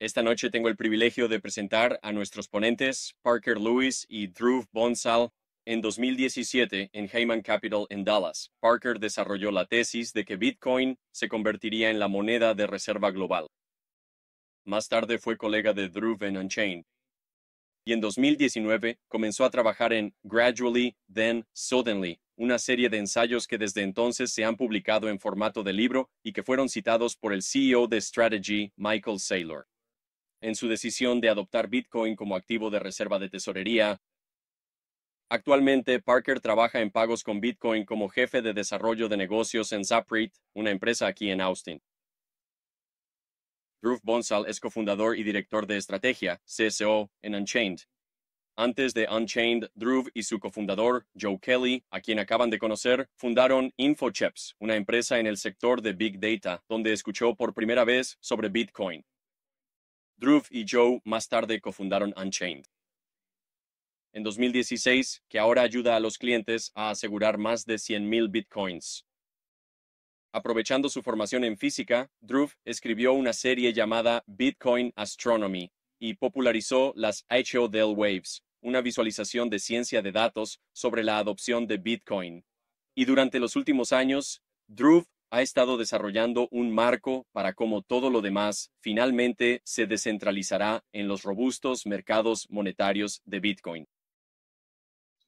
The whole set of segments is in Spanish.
Esta noche tengo el privilegio de presentar a nuestros ponentes, Parker Lewis y Dhruv Bonsal. En 2017, en Heyman Capital en Dallas, Parker desarrolló la tesis de que Bitcoin se convertiría en la moneda de reserva global. Más tarde fue colega de Dhruv en Unchained. Y en 2019 comenzó a trabajar en Gradually, Then Suddenly, una serie de ensayos que desde entonces se han publicado en formato de libro y que fueron citados por el CEO de Strategy, Michael Saylor. En su decisión de adoptar Bitcoin como activo de reserva de tesorería. Actualmente, Parker trabaja en pagos con Bitcoin como jefe de desarrollo de negocios en Zaprit, una empresa aquí en Austin. Dhruv Bonsal es cofundador y director de estrategia, CSO, en Unchained. Antes de Unchained, Dhruv y su cofundador, Joe Kelly, a quien acaban de conocer, fundaron InfoCheps, una empresa en el sector de Big Data, donde escuchó por primera vez sobre Bitcoin. Dhruv y Joe más tarde cofundaron Unchained en 2016, que ahora ayuda a los clientes a asegurar más de 100,000 bitcoins. Aprovechando su formación en física, Dhruv escribió una serie llamada Bitcoin Astronomy y popularizó las HODL Waves, una visualización de ciencia de datos sobre la adopción de Bitcoin. Y durante los últimos años, Dhruv ha estado desarrollando un marco para cómo todo lo demás finalmente se descentralizará en los robustos mercados monetarios de Bitcoin.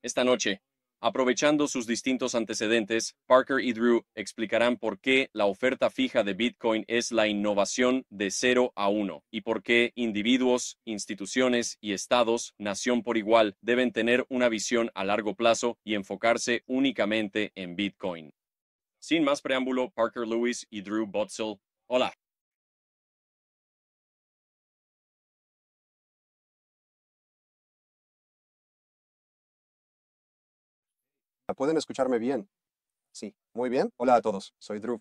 Esta noche, aprovechando sus distintos antecedentes, Parker y Dhruv explicarán por qué la oferta fija de Bitcoin es la innovación de 0 a 1 y por qué individuos, instituciones y estados, nación por igual, deben tener una visión a largo plazo y enfocarse únicamente en Bitcoin. Sin más preámbulo, Parker Lewis y Dhruv Bonsal. Hola. ¿Pueden escucharme bien? Sí, muy bien. Hola a todos, soy Dhruv.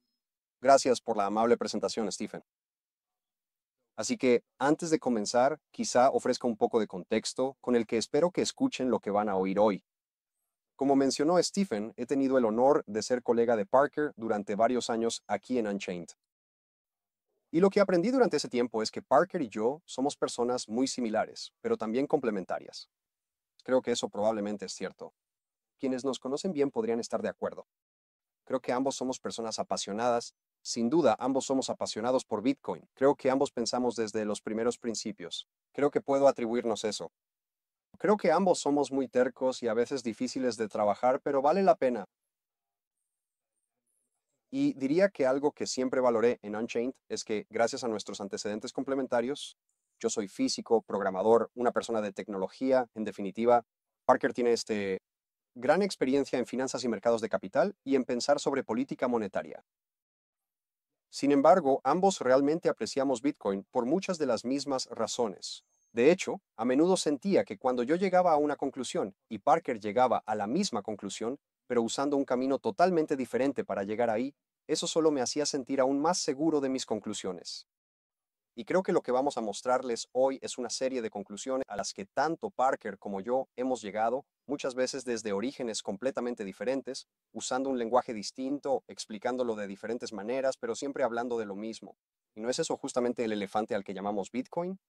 Gracias por la amable presentación, Stephen. Así que, antes de comenzar, quizá ofrezca un poco de contexto con el que espero que escuchen lo que van a oír hoy. Como mencionó Stephen, he tenido el honor de ser colega de Parker durante varios años aquí en Unchained. Y lo que aprendí durante ese tiempo es que Parker y yo somos personas muy similares, pero también complementarias. Creo que eso probablemente es cierto. Quienes nos conocen bien podrían estar de acuerdo. Creo que ambos somos personas apasionadas. Sin duda, ambos somos apasionados por Bitcoin. Creo que ambos pensamos desde los primeros principios. Creo que puedo atribuirnos eso. Creo que ambos somos muy tercos y a veces difíciles de trabajar, pero vale la pena. Y diría que algo que siempre valoré en Unchained es que, gracias a nuestros antecedentes complementarios, yo soy físico, programador, una persona de tecnología, en definitiva, Parker tiene gran experiencia en finanzas y mercados de capital y en pensar sobre política monetaria. Sin embargo, ambos realmente apreciamos Bitcoin por muchas de las mismas razones. De hecho, a menudo sentía que cuando yo llegaba a una conclusión y Parker llegaba a la misma conclusión, pero usando un camino totalmente diferente para llegar ahí, eso solo me hacía sentir aún más seguro de mis conclusiones. Y creo que lo que vamos a mostrarles hoy es una serie de conclusiones a las que tanto Parker como yo hemos llegado, muchas veces desde orígenes completamente diferentes, usando un lenguaje distinto, explicándolo de diferentes maneras, pero siempre hablando de lo mismo. ¿Y no es eso justamente el elefante al que llamamos Bitcoin?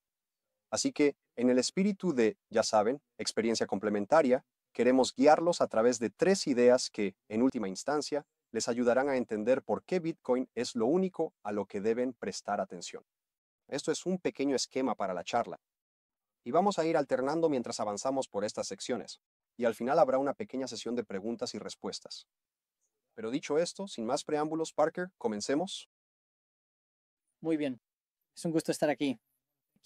Así que, en el espíritu de, ya saben, experiencia complementaria, queremos guiarlos a través de tres ideas que, en última instancia, les ayudarán a entender por qué Bitcoin es lo único a lo que deben prestar atención. Esto es un pequeño esquema para la charla. Y vamos a ir alternando mientras avanzamos por estas secciones. Y al final habrá una pequeña sesión de preguntas y respuestas. Pero dicho esto, sin más preámbulos, Parker, comencemos. Muy bien, es un gusto estar aquí.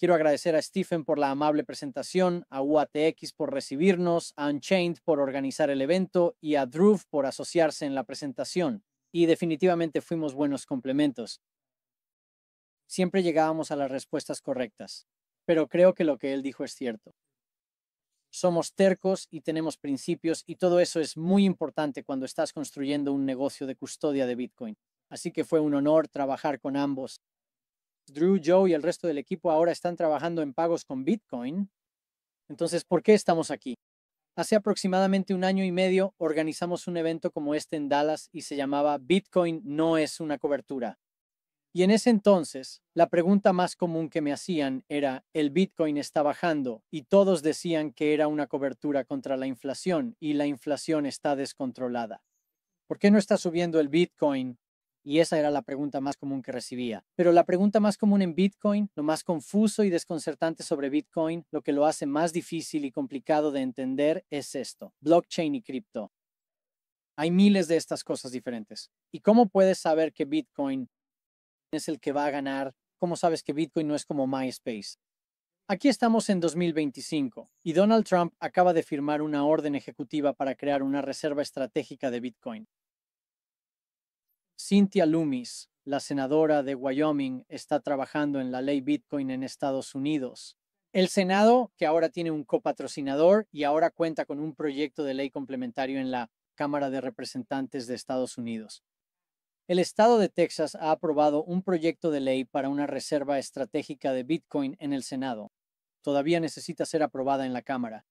Quiero agradecer a Stephen por la amable presentación, a UATX por recibirnos, a Unchained por organizar el evento y a Dhruv por asociarse en la presentación. Y definitivamente fuimos buenos complementos. Siempre llegábamos a las respuestas correctas, pero creo que lo que él dijo es cierto. Somos tercos y tenemos principios y todo eso es muy importante cuando estás construyendo un negocio de custodia de Bitcoin. Así que fue un honor trabajar con ambos. Drew, Joe y el resto del equipo ahora están trabajando en pagos con Bitcoin. Entonces, ¿por qué estamos aquí? Hace aproximadamente 1 año y medio organizamos un evento como este en Dallas y se llamaba Bitcoin no es una cobertura. Y en ese entonces, la pregunta más común que me hacían era, el Bitcoin está bajando, y todos decían que era una cobertura contra la inflación, y la inflación está descontrolada. ¿Por qué no está subiendo el Bitcoin? Y esa era la pregunta más común que recibía. Pero la pregunta más común en Bitcoin, lo más confuso y desconcertante sobre Bitcoin, lo que lo hace más difícil y complicado de entender es esto: blockchain y cripto. Hay miles de estas cosas diferentes. ¿Y cómo puedes saber que Bitcoin es el que va a ganar? ¿Cómo sabes que Bitcoin no es como MySpace? Aquí estamos en 2025 y Donald Trump acaba de firmar una orden ejecutiva para crear una reserva estratégica de Bitcoin. Cynthia Lummis, la senadora de Wyoming, está trabajando en la ley Bitcoin en Estados Unidos. El Senado, que ahora tiene un copatrocinador y ahora cuenta con un proyecto de ley complementario en la Cámara de Representantes de Estados Unidos. El estado de Texas ha aprobado un proyecto de ley para una reserva estratégica de Bitcoin en el Senado. Todavía necesita ser aprobada en la Cámara.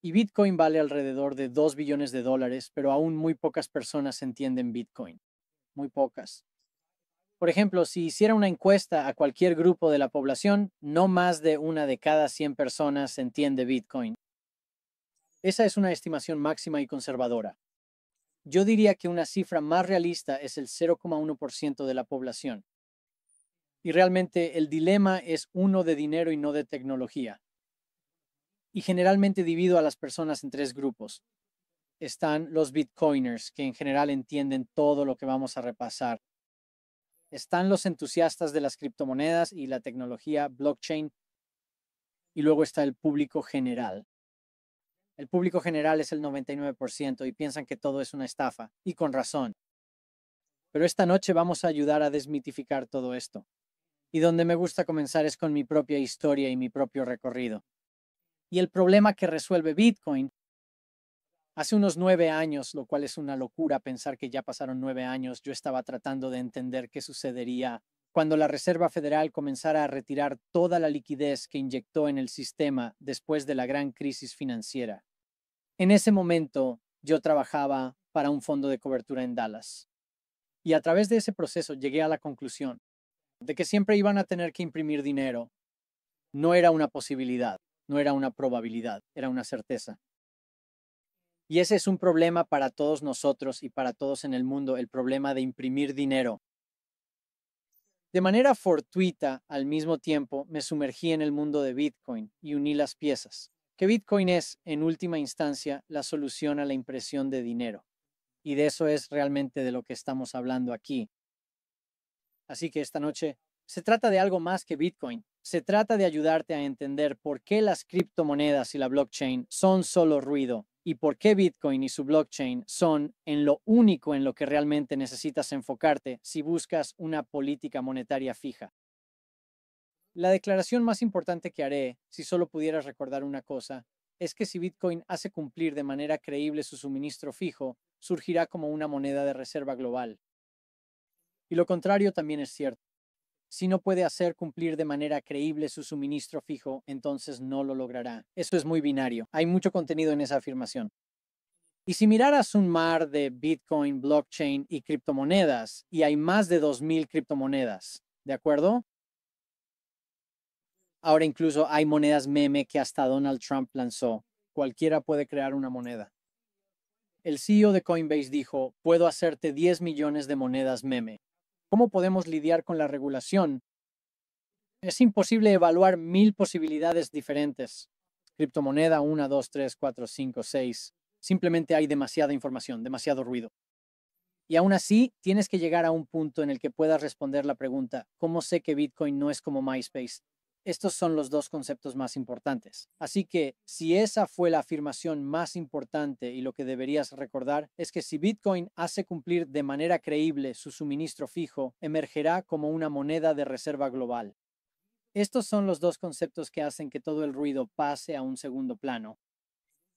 Y Bitcoin vale alrededor de $2 billones, pero aún muy pocas personas entienden Bitcoin. Muy pocas. Por ejemplo, si hiciera una encuesta a cualquier grupo de la población, no más de una de cada 100 personas entiende Bitcoin. Esa es una estimación máxima y conservadora. Yo diría que una cifra más realista es el 0,1% de la población. Y realmente el dilema es uno de dinero y no de tecnología. Y generalmente divido a las personas en tres grupos. Están los Bitcoiners, que en general entienden todo lo que vamos a repasar. Están los entusiastas de las criptomonedas y la tecnología blockchain. Y luego está el público general. El público general es el 99% y piensan que todo es una estafa, y con razón. Pero esta noche vamos a ayudar a desmitificar todo esto. Y donde me gusta comenzar es con mi propia historia y mi propio recorrido. Y el problema que resuelve Bitcoin, hace unos 9 años, lo cual es una locura pensar que ya pasaron 9 años, yo estaba tratando de entender qué sucedería cuando la Reserva Federal comenzara a retirar toda la liquidez que inyectó en el sistema después de la gran crisis financiera. En ese momento, yo trabajaba para un fondo de cobertura en Dallas. Y a través de ese proceso llegué a la conclusión de que siempre iban a tener que imprimir dinero. No era una posibilidad, no era una probabilidad, era una certeza. Y ese es un problema para todos nosotros y para todos en el mundo, el problema de imprimir dinero. De manera fortuita, al mismo tiempo, me sumergí en el mundo de Bitcoin y uní las piezas. Que Bitcoin es, en última instancia, la solución a la impresión de dinero. Y de eso es realmente de lo que estamos hablando aquí. Así que esta noche se trata de algo más que Bitcoin. Se trata de ayudarte a entender por qué las criptomonedas y la blockchain son solo ruido y por qué Bitcoin y su blockchain son en lo único en lo que realmente necesitas enfocarte si buscas una política monetaria fija. La declaración más importante que haré, si solo pudieras recordar una cosa, es que si Bitcoin hace cumplir de manera creíble su suministro fijo, surgirá como una moneda de reserva global. Y lo contrario también es cierto. Si no puede hacer cumplir de manera creíble su suministro fijo, entonces no lo logrará. Eso es muy binario. Hay mucho contenido en esa afirmación. Y si miraras un mar de Bitcoin, blockchain y criptomonedas, y hay más de 2,000 criptomonedas, ¿de acuerdo? Ahora incluso hay monedas meme que hasta Donald Trump lanzó. Cualquiera puede crear una moneda. El CEO de Coinbase dijo, puedo hacerte 10 millones de monedas meme. ¿Cómo podemos lidiar con la regulación? Es imposible evaluar 1,000 posibilidades diferentes. Criptomoneda 1, 2, 3, 4, 5, 6. Simplemente hay demasiada información, demasiado ruido. Y aún así, tienes que llegar a un punto en el que puedas responder la pregunta, ¿cómo sé que Bitcoin no es como MySpace? Estos son los dos conceptos más importantes. Así que, si esa fue la afirmación más importante y lo que deberías recordar es que si Bitcoin hace cumplir de manera creíble su suministro fijo, emergerá como una moneda de reserva global. Estos son los dos conceptos que hacen que todo el ruido pase a un segundo plano.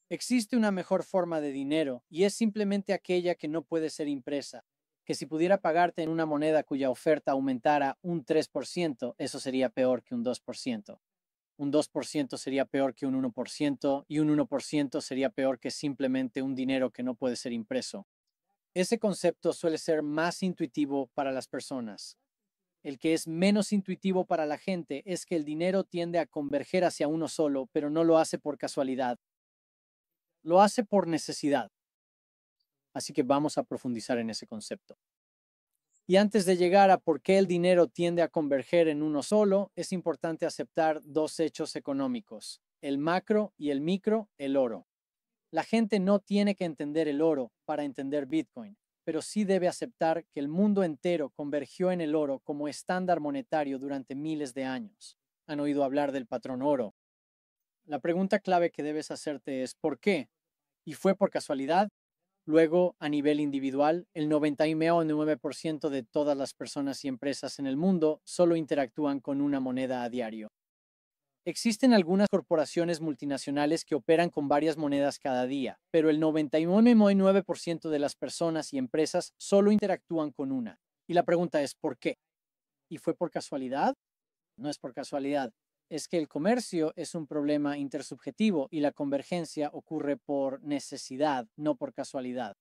Existe una mejor forma de dinero y es simplemente aquella que no puede ser impresa, que si pudiera pagarte en una moneda cuya oferta aumentara un 3%, eso sería peor que un 2%. Un 2% sería peor que un 1% y un 1% sería peor que simplemente un dinero que no puede ser impreso. Ese concepto suele ser más intuitivo para las personas. el que es menos intuitivo para la gente, es que el dinero tiende a converger hacia uno solo, pero no lo hace por casualidad. Lo hace por necesidad. Así que vamos a profundizar en ese concepto. Y antes de llegar a por qué el dinero tiende a converger en uno solo, es importante aceptar dos hechos económicos, el macro y el micro, el oro. La gente no tiene que entender el oro para entender Bitcoin, pero sí debe aceptar que el mundo entero convergió en el oro como estándar monetario durante miles de años. ¿Han oído hablar del patrón oro? La pregunta clave que debes hacerte es ¿por qué? ¿Y fue por casualidad? Luego, a nivel individual, el 99% de todas las personas y empresas en el mundo solo interactúan con una moneda a diario. Existen algunas corporaciones multinacionales que operan con varias monedas cada día, pero el 99% de las personas y empresas solo interactúan con una. Y la pregunta es ¿por qué? ¿Y fue por casualidad? No es por casualidad. Es que el comercio es un problema intersubjetivo y la convergencia ocurre por necesidad, no por casualidad.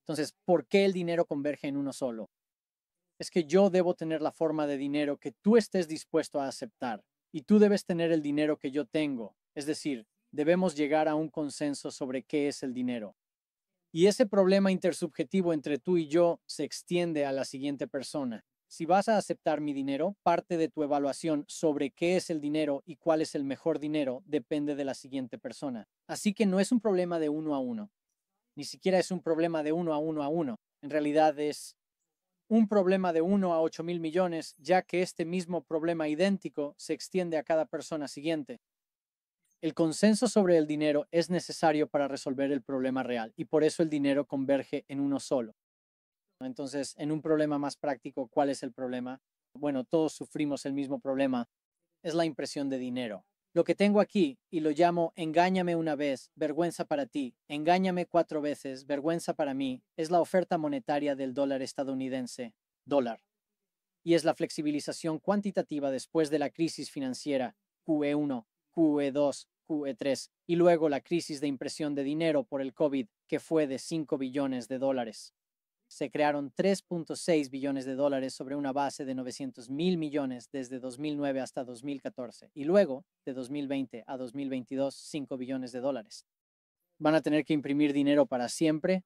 Entonces, ¿por qué el dinero converge en uno solo? Es que yo debo tener la forma de dinero que tú estés dispuesto a aceptar y tú debes tener el dinero que yo tengo. Es decir, debemos llegar a un consenso sobre qué es el dinero. Y ese problema intersubjetivo entre tú y yo se extiende a la siguiente persona. Si vas a aceptar mi dinero, parte de tu evaluación sobre qué es el dinero y cuál es el mejor dinero depende de la siguiente persona. Así que no es un problema de uno a uno. Ni siquiera es un problema de uno a uno a uno. En realidad es un problema de 1 a 8.000 millones, ya que este mismo problema idéntico se extiende a cada persona siguiente. El consenso sobre el dinero es necesario para resolver el problema real y por eso el dinero converge en uno solo. Entonces, en un problema más práctico, ¿cuál es el problema? Bueno, todos sufrimos el mismo problema, es la impresión de dinero. Lo que tengo aquí, y lo llamo engáñame una vez, vergüenza para ti, engáñame 4 veces, vergüenza para mí, es la oferta monetaria del dólar estadounidense, dólar. Y es la flexibilización cuantitativa después de la crisis financiera, QE1, QE2, QE3, y luego la crisis de impresión de dinero por el COVID, que fue de 5 billones de dólares. Se crearon 3.6 billones de dólares sobre una base de 900.000 millones desde 2009 hasta 2014 y luego, de 2020 a 2022, 5 billones de dólares. Van a tener que imprimir dinero para siempre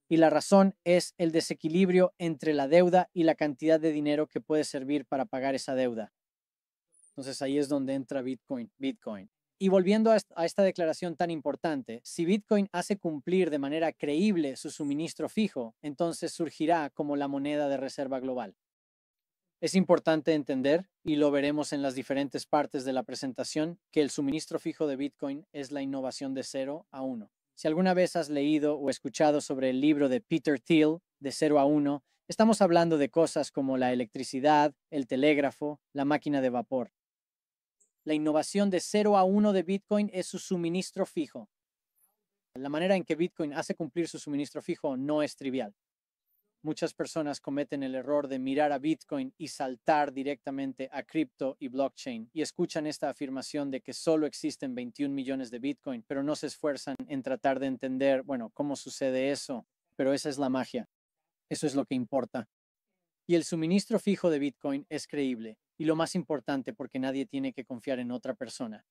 y la razón es el desequilibrio entre la deuda y la cantidad de dinero que puede servir para pagar esa deuda. Entonces ahí es donde entra Bitcoin. Y volviendo a esta declaración tan importante, si Bitcoin hace cumplir de manera creíble su suministro fijo, entonces surgirá como la moneda de reserva global. Es importante entender, y lo veremos en las diferentes partes de la presentación, que el suministro fijo de Bitcoin es la innovación de 0 a 1. Si alguna vez has leído o escuchado sobre el libro de Peter Thiel, de 0 a 1, estamos hablando de cosas como la electricidad, el telégrafo, la máquina de vapor. La innovación de 0 a 1 de Bitcoin es su suministro fijo. La manera en que Bitcoin hace cumplir su suministro fijo no es trivial. Muchas personas cometen el error de mirar a Bitcoin y saltar directamente a cripto y blockchain y escuchan esta afirmación de que solo existen 21 millones de Bitcoin, pero no se esfuerzan en tratar de entender, bueno, cómo sucede eso. Pero esa es la magia. Eso es lo que importa. Y el suministro fijo de Bitcoin es creíble. Y lo más importante, porque nadie tiene que confiar en otra persona.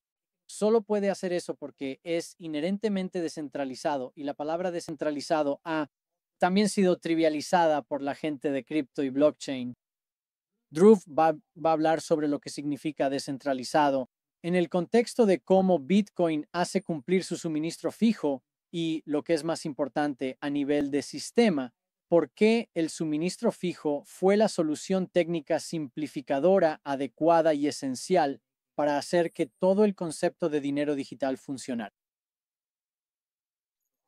Solo puede hacer eso porque es inherentemente descentralizado y la palabra descentralizado ha también sido trivializada por la gente de cripto y blockchain. Dhruv va a hablar sobre lo que significa descentralizado en el contexto de cómo Bitcoin hace cumplir su suministro fijo y, lo que es más importante, a nivel de sistema. ¿Por qué el suministro fijo fue la solución técnica simplificadora, adecuada y esencial para hacer que todo el concepto de dinero digital funcionara?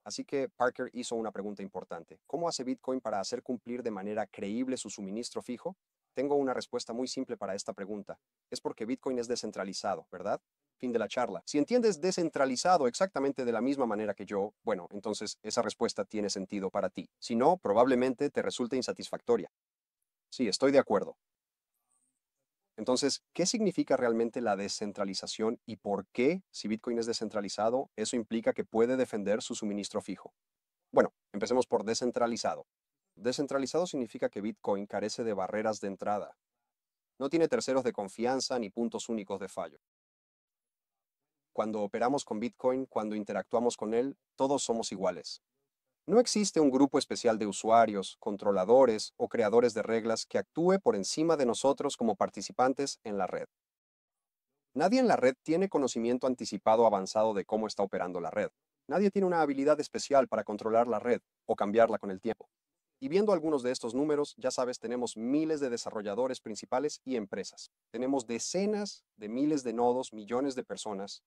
Así que Parker hizo una pregunta importante. ¿Cómo hace Bitcoin para hacer cumplir de manera creíble su suministro fijo? Tengo una respuesta muy simple para esta pregunta. Es porque Bitcoin es descentralizado, ¿verdad? Fin de la charla. Si entiendes descentralizado exactamente de la misma manera que yo, bueno, entonces esa respuesta tiene sentido para ti. Si no, probablemente te resulte insatisfactoria. Sí, estoy de acuerdo. Entonces, ¿qué significa realmente la descentralización y por qué, si Bitcoin es descentralizado, eso implica que puede defender su suministro fijo? Bueno, empecemos por descentralizado. Descentralizado significa que Bitcoin carece de barreras de entrada. No tiene terceros de confianza ni puntos únicos de fallo. Cuando operamos con Bitcoin, cuando interactuamos con él, todos somos iguales. No existe un grupo especial de usuarios, controladores o creadores de reglas que actúe por encima de nosotros como participantes en la red. Nadie en la red tiene conocimiento anticipado avanzado de cómo está operando la red. Nadie tiene una habilidad especial para controlar la red o cambiarla con el tiempo. Y viendo algunos de estos números, ya sabes, tenemos miles de desarrolladores principales y empresas. Tenemos decenas de miles de nodos, millones de personas,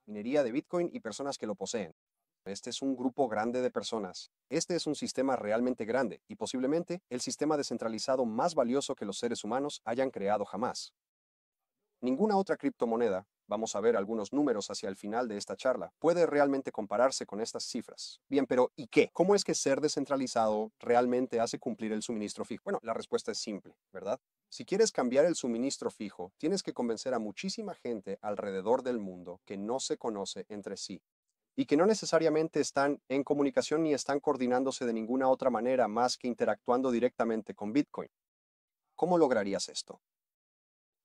minería de Bitcoin y personas que lo poseen. Este es un grupo grande de personas. Este es un sistema realmente grande y posiblemente el sistema descentralizado más valioso que los seres humanos hayan creado jamás. Ninguna otra criptomoneda, vamos a ver algunos números hacia el final de esta charla, puede realmente compararse con estas cifras. Bien, pero ¿y qué? ¿Cómo es que ser descentralizado realmente hace cumplir el suministro fijo? Bueno, la respuesta es simple, ¿verdad? Si quieres cambiar el suministro fijo, tienes que convencer a muchísima gente alrededor del mundo que no se conoce entre sí y que no necesariamente están en comunicación ni están coordinándose de ninguna otra manera más que interactuando directamente con Bitcoin. ¿Cómo lograrías esto?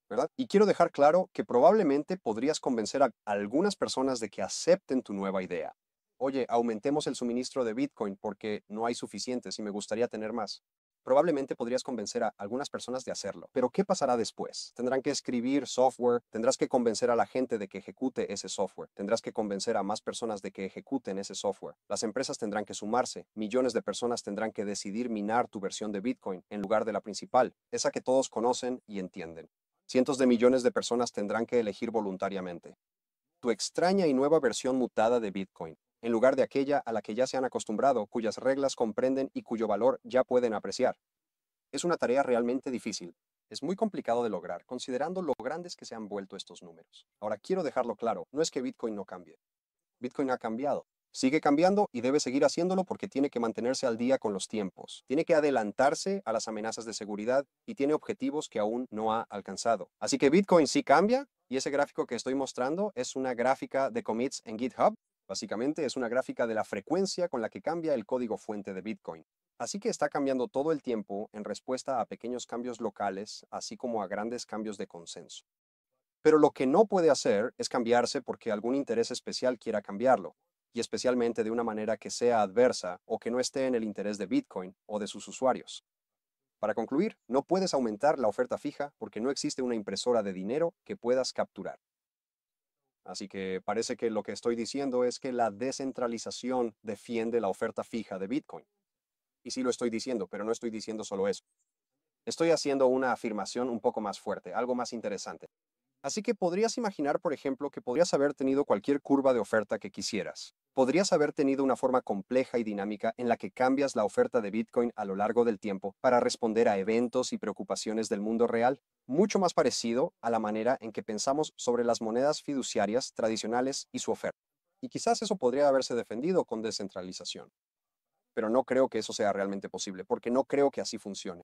¿Verdad? Y quiero dejar claro que probablemente podrías convencer a algunas personas de que acepten tu nueva idea. Oye, aumentemos el suministro de Bitcoin porque no hay suficientes y me gustaría tener más. Probablemente podrías convencer a algunas personas de hacerlo. Pero ¿qué pasará después? Tendrán que escribir software, tendrás que convencer a la gente de que ejecute ese software, tendrás que convencer a más personas de que ejecuten ese software. Las empresas tendrán que sumarse, millones de personas tendrán que decidir minar tu versión de Bitcoin en lugar de la principal, esa que todos conocen y entienden. Cientos de millones de personas tendrán que elegir voluntariamente tu extraña y nueva versión mutada de Bitcoin, en lugar de aquella a la que ya se han acostumbrado, cuyas reglas comprenden y cuyo valor ya pueden apreciar. Es una tarea realmente difícil. Es muy complicado de lograr, considerando lo grandes que se han vuelto estos números. Ahora, quiero dejarlo claro, no es que Bitcoin no cambie. Bitcoin ha cambiado. Sigue cambiando y debe seguir haciéndolo porque tiene que mantenerse al día con los tiempos. Tiene que adelantarse a las amenazas de seguridad y tiene objetivos que aún no ha alcanzado. Así que Bitcoin sí cambia y ese gráfico que estoy mostrando es una gráfica de commits en GitHub. Básicamente es una gráfica de la frecuencia con la que cambia el código fuente de Bitcoin. Así que está cambiando todo el tiempo en respuesta a pequeños cambios locales, así como a grandes cambios de consenso. Pero lo que no puede hacer es cambiarse porque algún interés especial quiera cambiarlo, y especialmente de una manera que sea adversa o que no esté en el interés de Bitcoin o de sus usuarios. Para concluir, no puedes aumentar la oferta fija porque no existe una impresora de dinero que puedas capturar. Así que parece que lo que estoy diciendo es que la descentralización defiende la oferta fija de Bitcoin. Y sí lo estoy diciendo, pero no estoy diciendo solo eso. Estoy haciendo una afirmación un poco más fuerte, algo más interesante. Así que podrías imaginar, por ejemplo, que podrías haber tenido cualquier curva de oferta que quisieras. Podrías haber tenido una forma compleja y dinámica en la que cambias la oferta de Bitcoin a lo largo del tiempo para responder a eventos y preocupaciones del mundo real, mucho más parecido a la manera en que pensamos sobre las monedas fiduciarias tradicionales y su oferta. Y quizás eso podría haberse defendido con descentralización. Pero no creo que eso sea realmente posible, porque no creo que así funcione.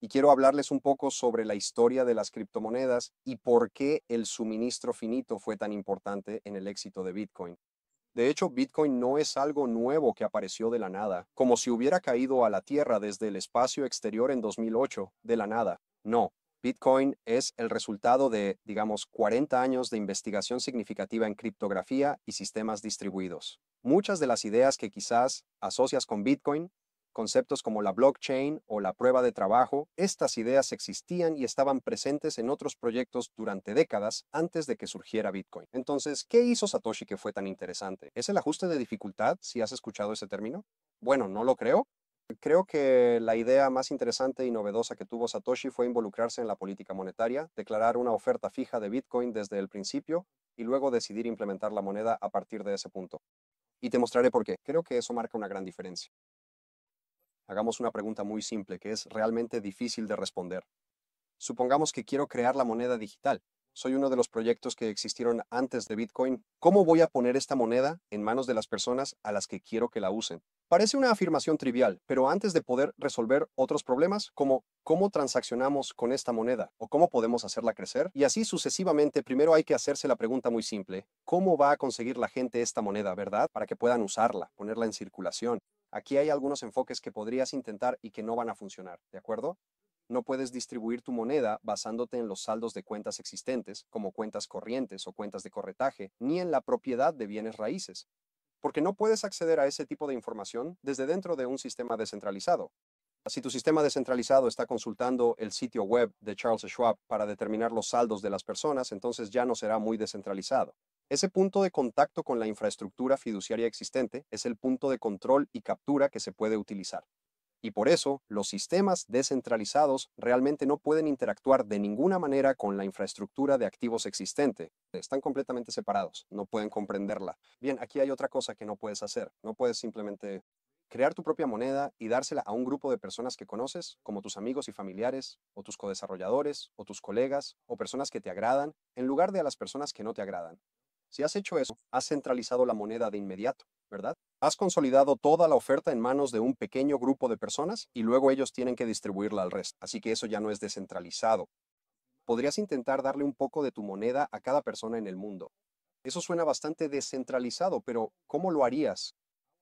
Y quiero hablarles un poco sobre la historia de las criptomonedas y por qué el suministro finito fue tan importante en el éxito de Bitcoin. De hecho, Bitcoin no es algo nuevo que apareció de la nada, como si hubiera caído a la Tierra desde el espacio exterior en 2008, de la nada. No, Bitcoin es el resultado de, digamos, 40 años de investigación significativa en criptografía y sistemas distribuidos. Muchas de las ideas que quizás asocias con Bitcoin, conceptos como la blockchain o la prueba de trabajo, estas ideas existían y estaban presentes en otros proyectos durante décadas antes de que surgiera Bitcoin. Entonces, ¿qué hizo Satoshi que fue tan interesante? ¿Es el ajuste de dificultad, si has escuchado ese término? Bueno, no lo creo. Creo que la idea más interesante y novedosa que tuvo Satoshi fue involucrarse en la política monetaria, declarar una oferta fija de Bitcoin desde el principio y luego decidir implementar la moneda a partir de ese punto. Y te mostraré por qué. Creo que eso marca una gran diferencia. Hagamos una pregunta muy simple que es realmente difícil de responder. Supongamos que quiero crear la moneda digital. Soy uno de los proyectos que existieron antes de Bitcoin. ¿Cómo voy a poner esta moneda en manos de las personas a las que quiero que la usen? Parece una afirmación trivial, pero antes de poder resolver otros problemas, como cómo transaccionamos con esta moneda o cómo podemos hacerla crecer, y así sucesivamente, primero hay que hacerse la pregunta muy simple: ¿cómo va a conseguir la gente esta moneda, verdad? Para que puedan usarla, ponerla en circulación. Aquí hay algunos enfoques que podrías intentar y que no van a funcionar, ¿de acuerdo? No puedes distribuir tu moneda basándote en los saldos de cuentas existentes, como cuentas corrientes o cuentas de corretaje, ni en la propiedad de bienes raíces, porque no puedes acceder a ese tipo de información desde dentro de un sistema descentralizado. Si tu sistema descentralizado está consultando el sitio web de Charles Schwab para determinar los saldos de las personas, entonces ya no será muy descentralizado. Ese punto de contacto con la infraestructura fiduciaria existente es el punto de control y captura que se puede utilizar. Y por eso, los sistemas descentralizados realmente no pueden interactuar de ninguna manera con la infraestructura de activos existente. Están completamente separados, no pueden comprenderla. Bien, aquí hay otra cosa que no puedes hacer. No puedes simplemente crear tu propia moneda y dársela a un grupo de personas que conoces, como tus amigos y familiares, o tus codesarrolladores, o tus colegas, o personas que te agradan, en lugar de a las personas que no te agradan. Si has hecho eso, has centralizado la moneda de inmediato, ¿verdad? Has consolidado toda la oferta en manos de un pequeño grupo de personas y luego ellos tienen que distribuirla al resto. Así que eso ya no es descentralizado. Podrías intentar darle un poco de tu moneda a cada persona en el mundo. Eso suena bastante descentralizado, pero ¿cómo lo harías?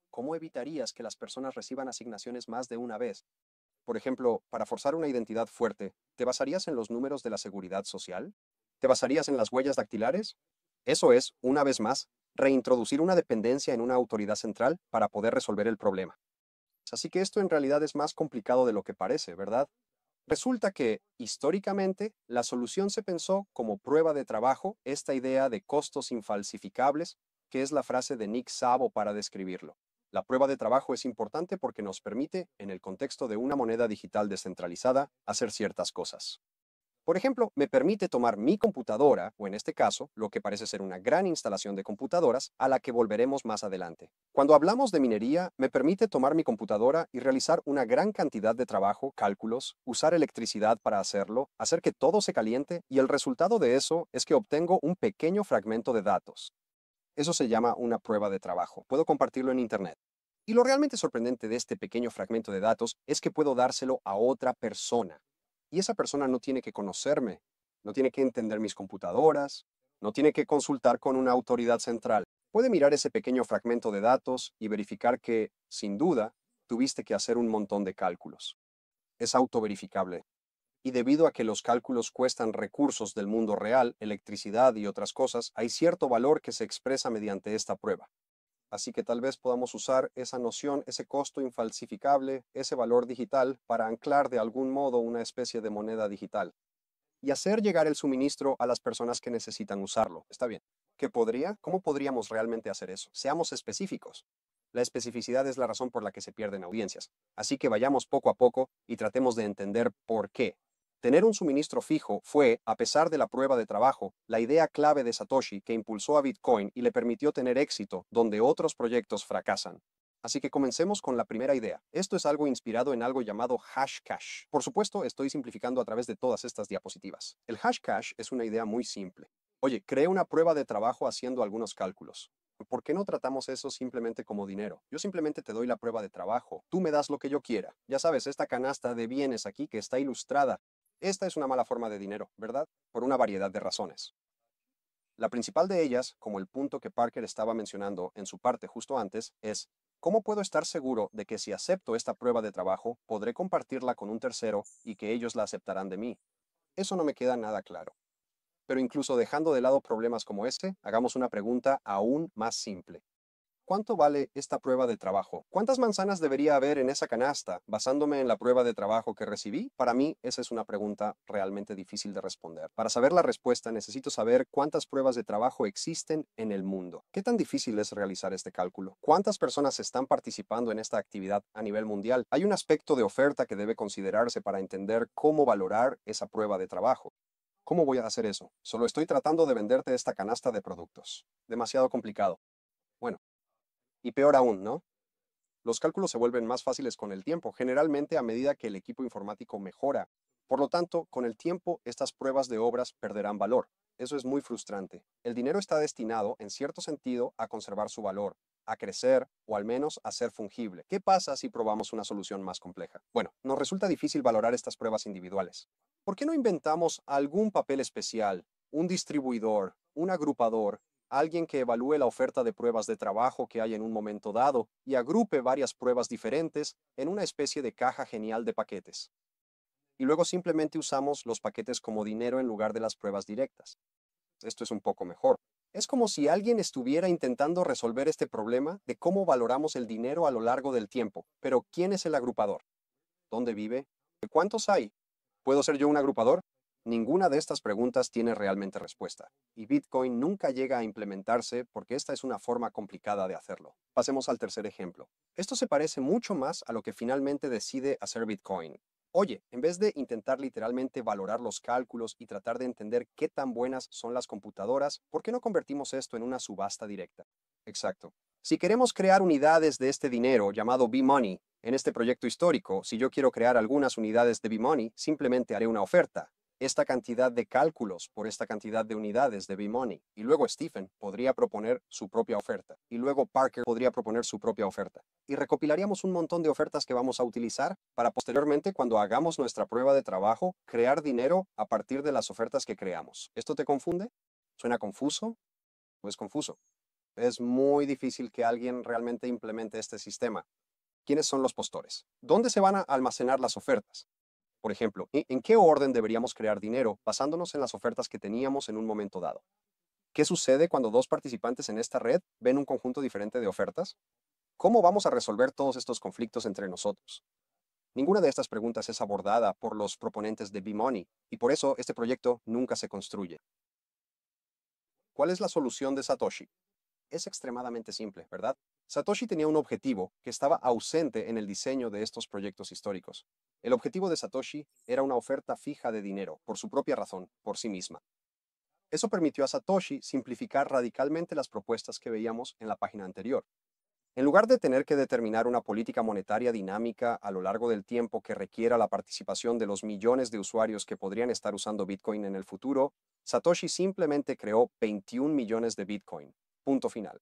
¿Cómo evitarías que las personas reciban asignaciones más de una vez? Por ejemplo, para forzar una identidad fuerte, ¿te basarías en los números de la seguridad social? ¿Te basarías en las huellas dactilares? Eso es, una vez más, reintroducir una dependencia en una autoridad central para poder resolver el problema. Así que esto en realidad es más complicado de lo que parece, ¿verdad? Resulta que, históricamente, la solución se pensó como prueba de trabajo, esta idea de costos infalsificables, que es la frase de Nick Szabo para describirlo. La prueba de trabajo es importante porque nos permite, en el contexto de una moneda digital descentralizada, hacer ciertas cosas. Por ejemplo, me permite tomar mi computadora, o en este caso, lo que parece ser una gran instalación de computadoras, a la que volveremos más adelante. Cuando hablamos de minería, me permite tomar mi computadora y realizar una gran cantidad de trabajo, cálculos, usar electricidad para hacerlo, hacer que todo se caliente, y el resultado de eso es que obtengo un pequeño fragmento de datos. Eso se llama una prueba de trabajo. Puedo compartirlo en Internet. Y lo realmente sorprendente de este pequeño fragmento de datos es que puedo dárselo a otra persona. Y esa persona no tiene que conocerme, no tiene que entender mis computadoras, no tiene que consultar con una autoridad central. Puede mirar ese pequeño fragmento de datos y verificar que, sin duda, tuviste que hacer un montón de cálculos. Es autoverificable. Y debido a que los cálculos cuestan recursos del mundo real, electricidad y otras cosas, hay cierto valor que se expresa mediante esta prueba. Así que tal vez podamos usar esa noción, ese costo infalsificable, ese valor digital, para anclar de algún modo una especie de moneda digital y hacer llegar el suministro a las personas que necesitan usarlo. Está bien. ¿Qué podría? ¿Cómo podríamos realmente hacer eso? Seamos específicos. La especificidad es la razón por la que se pierden audiencias. Así que vayamos poco a poco y tratemos de entender por qué. Tener un suministro fijo fue, a pesar de la prueba de trabajo, la idea clave de Satoshi que impulsó a Bitcoin y le permitió tener éxito donde otros proyectos fracasan. Así que comencemos con la primera idea. Esto es algo inspirado en algo llamado Hashcash. Por supuesto, estoy simplificando a través de todas estas diapositivas. El Hashcash es una idea muy simple. Oye, creé una prueba de trabajo haciendo algunos cálculos. ¿Por qué no tratamos eso simplemente como dinero? Yo simplemente te doy la prueba de trabajo. Tú me das lo que yo quiera. Ya sabes, esta canasta de bienes aquí que está ilustrada. Esta es una mala forma de dinero, ¿verdad? Por una variedad de razones. La principal de ellas, como el punto que Parker estaba mencionando en su parte justo antes, es ¿cómo puedo estar seguro de que si acepto esta prueba de trabajo, podré compartirla con un tercero y que ellos la aceptarán de mí? Eso no me queda nada claro. Pero incluso dejando de lado problemas como este, hagamos una pregunta aún más simple. ¿Cuánto vale esta prueba de trabajo? ¿Cuántas manzanas debería haber en esa canasta basándome en la prueba de trabajo que recibí? Para mí, esa es una pregunta realmente difícil de responder. Para saber la respuesta, necesito saber cuántas pruebas de trabajo existen en el mundo. ¿Qué tan difícil es realizar este cálculo? ¿Cuántas personas están participando en esta actividad a nivel mundial? Hay un aspecto de oferta que debe considerarse para entender cómo valorar esa prueba de trabajo. ¿Cómo voy a hacer eso? Solo estoy tratando de venderte esta canasta de productos. Demasiado complicado. Bueno. Y peor aún, ¿no? Los cálculos se vuelven más fáciles con el tiempo, generalmente a medida que el equipo informático mejora. Por lo tanto, con el tiempo, estas pruebas de obras perderán valor. Eso es muy frustrante. El dinero está destinado, en cierto sentido, a conservar su valor, a crecer o al menos a ser fungible. ¿Qué pasa si probamos una solución más compleja? Bueno, nos resulta difícil valorar estas pruebas individuales. ¿Por qué no inventamos algún papel especial, un distribuidor, un agrupador, alguien que evalúe la oferta de pruebas de trabajo que hay en un momento dado y agrupe varias pruebas diferentes en una especie de caja genial de paquetes? y luego simplemente usamos los paquetes como dinero en lugar de las pruebas directas. Esto es un poco mejor. Es como si alguien estuviera intentando resolver este problema de cómo valoramos el dinero a lo largo del tiempo. Pero, ¿quién es el agrupador? ¿Dónde vive? ¿Cuántos hay? ¿Puedo ser yo un agrupador? Ninguna de estas preguntas tiene realmente respuesta, y Bitcoin nunca llega a implementarse porque esta es una forma complicada de hacerlo. Pasemos al tercer ejemplo. Esto se parece mucho más a lo que finalmente decide hacer Bitcoin. Oye, en vez de intentar literalmente valorar los cálculos y tratar de entender qué tan buenas son las computadoras, ¿por qué no convertimos esto en una subasta directa? Exacto. Si queremos crear unidades de este dinero llamado B-Money en este proyecto histórico, si yo quiero crear algunas unidades de B-Money, simplemente haré una oferta. Esta cantidad de cálculos por esta cantidad de unidades de B-Money. Y luego Stephen podría proponer su propia oferta. Y luego Parker podría proponer su propia oferta. Y recopilaríamos un montón de ofertas que vamos a utilizar para posteriormente, cuando hagamos nuestra prueba de trabajo, crear dinero a partir de las ofertas que creamos. ¿Esto te confunde? ¿Suena confuso? Pues confuso. Es muy difícil que alguien realmente implemente este sistema. ¿Quiénes son los postores? ¿Dónde se van a almacenar las ofertas? Por ejemplo, ¿en qué orden deberíamos crear dinero basándonos en las ofertas que teníamos en un momento dado? ¿Qué sucede cuando dos participantes en esta red ven un conjunto diferente de ofertas? ¿Cómo vamos a resolver todos estos conflictos entre nosotros? Ninguna de estas preguntas es abordada por los proponentes de B-Money, y por eso este proyecto nunca se construye. ¿Cuál es la solución de Satoshi? Es extremadamente simple, ¿verdad? Satoshi tenía un objetivo que estaba ausente en el diseño de estos proyectos históricos. El objetivo de Satoshi era una oferta fija de dinero, por su propia razón, por sí misma. Eso permitió a Satoshi simplificar radicalmente las propuestas que veíamos en la página anterior. En lugar de tener que determinar una política monetaria dinámica a lo largo del tiempo que requiera la participación de los millones de usuarios que podrían estar usando Bitcoin en el futuro, Satoshi simplemente creó 21 millones de Bitcoin. Punto final.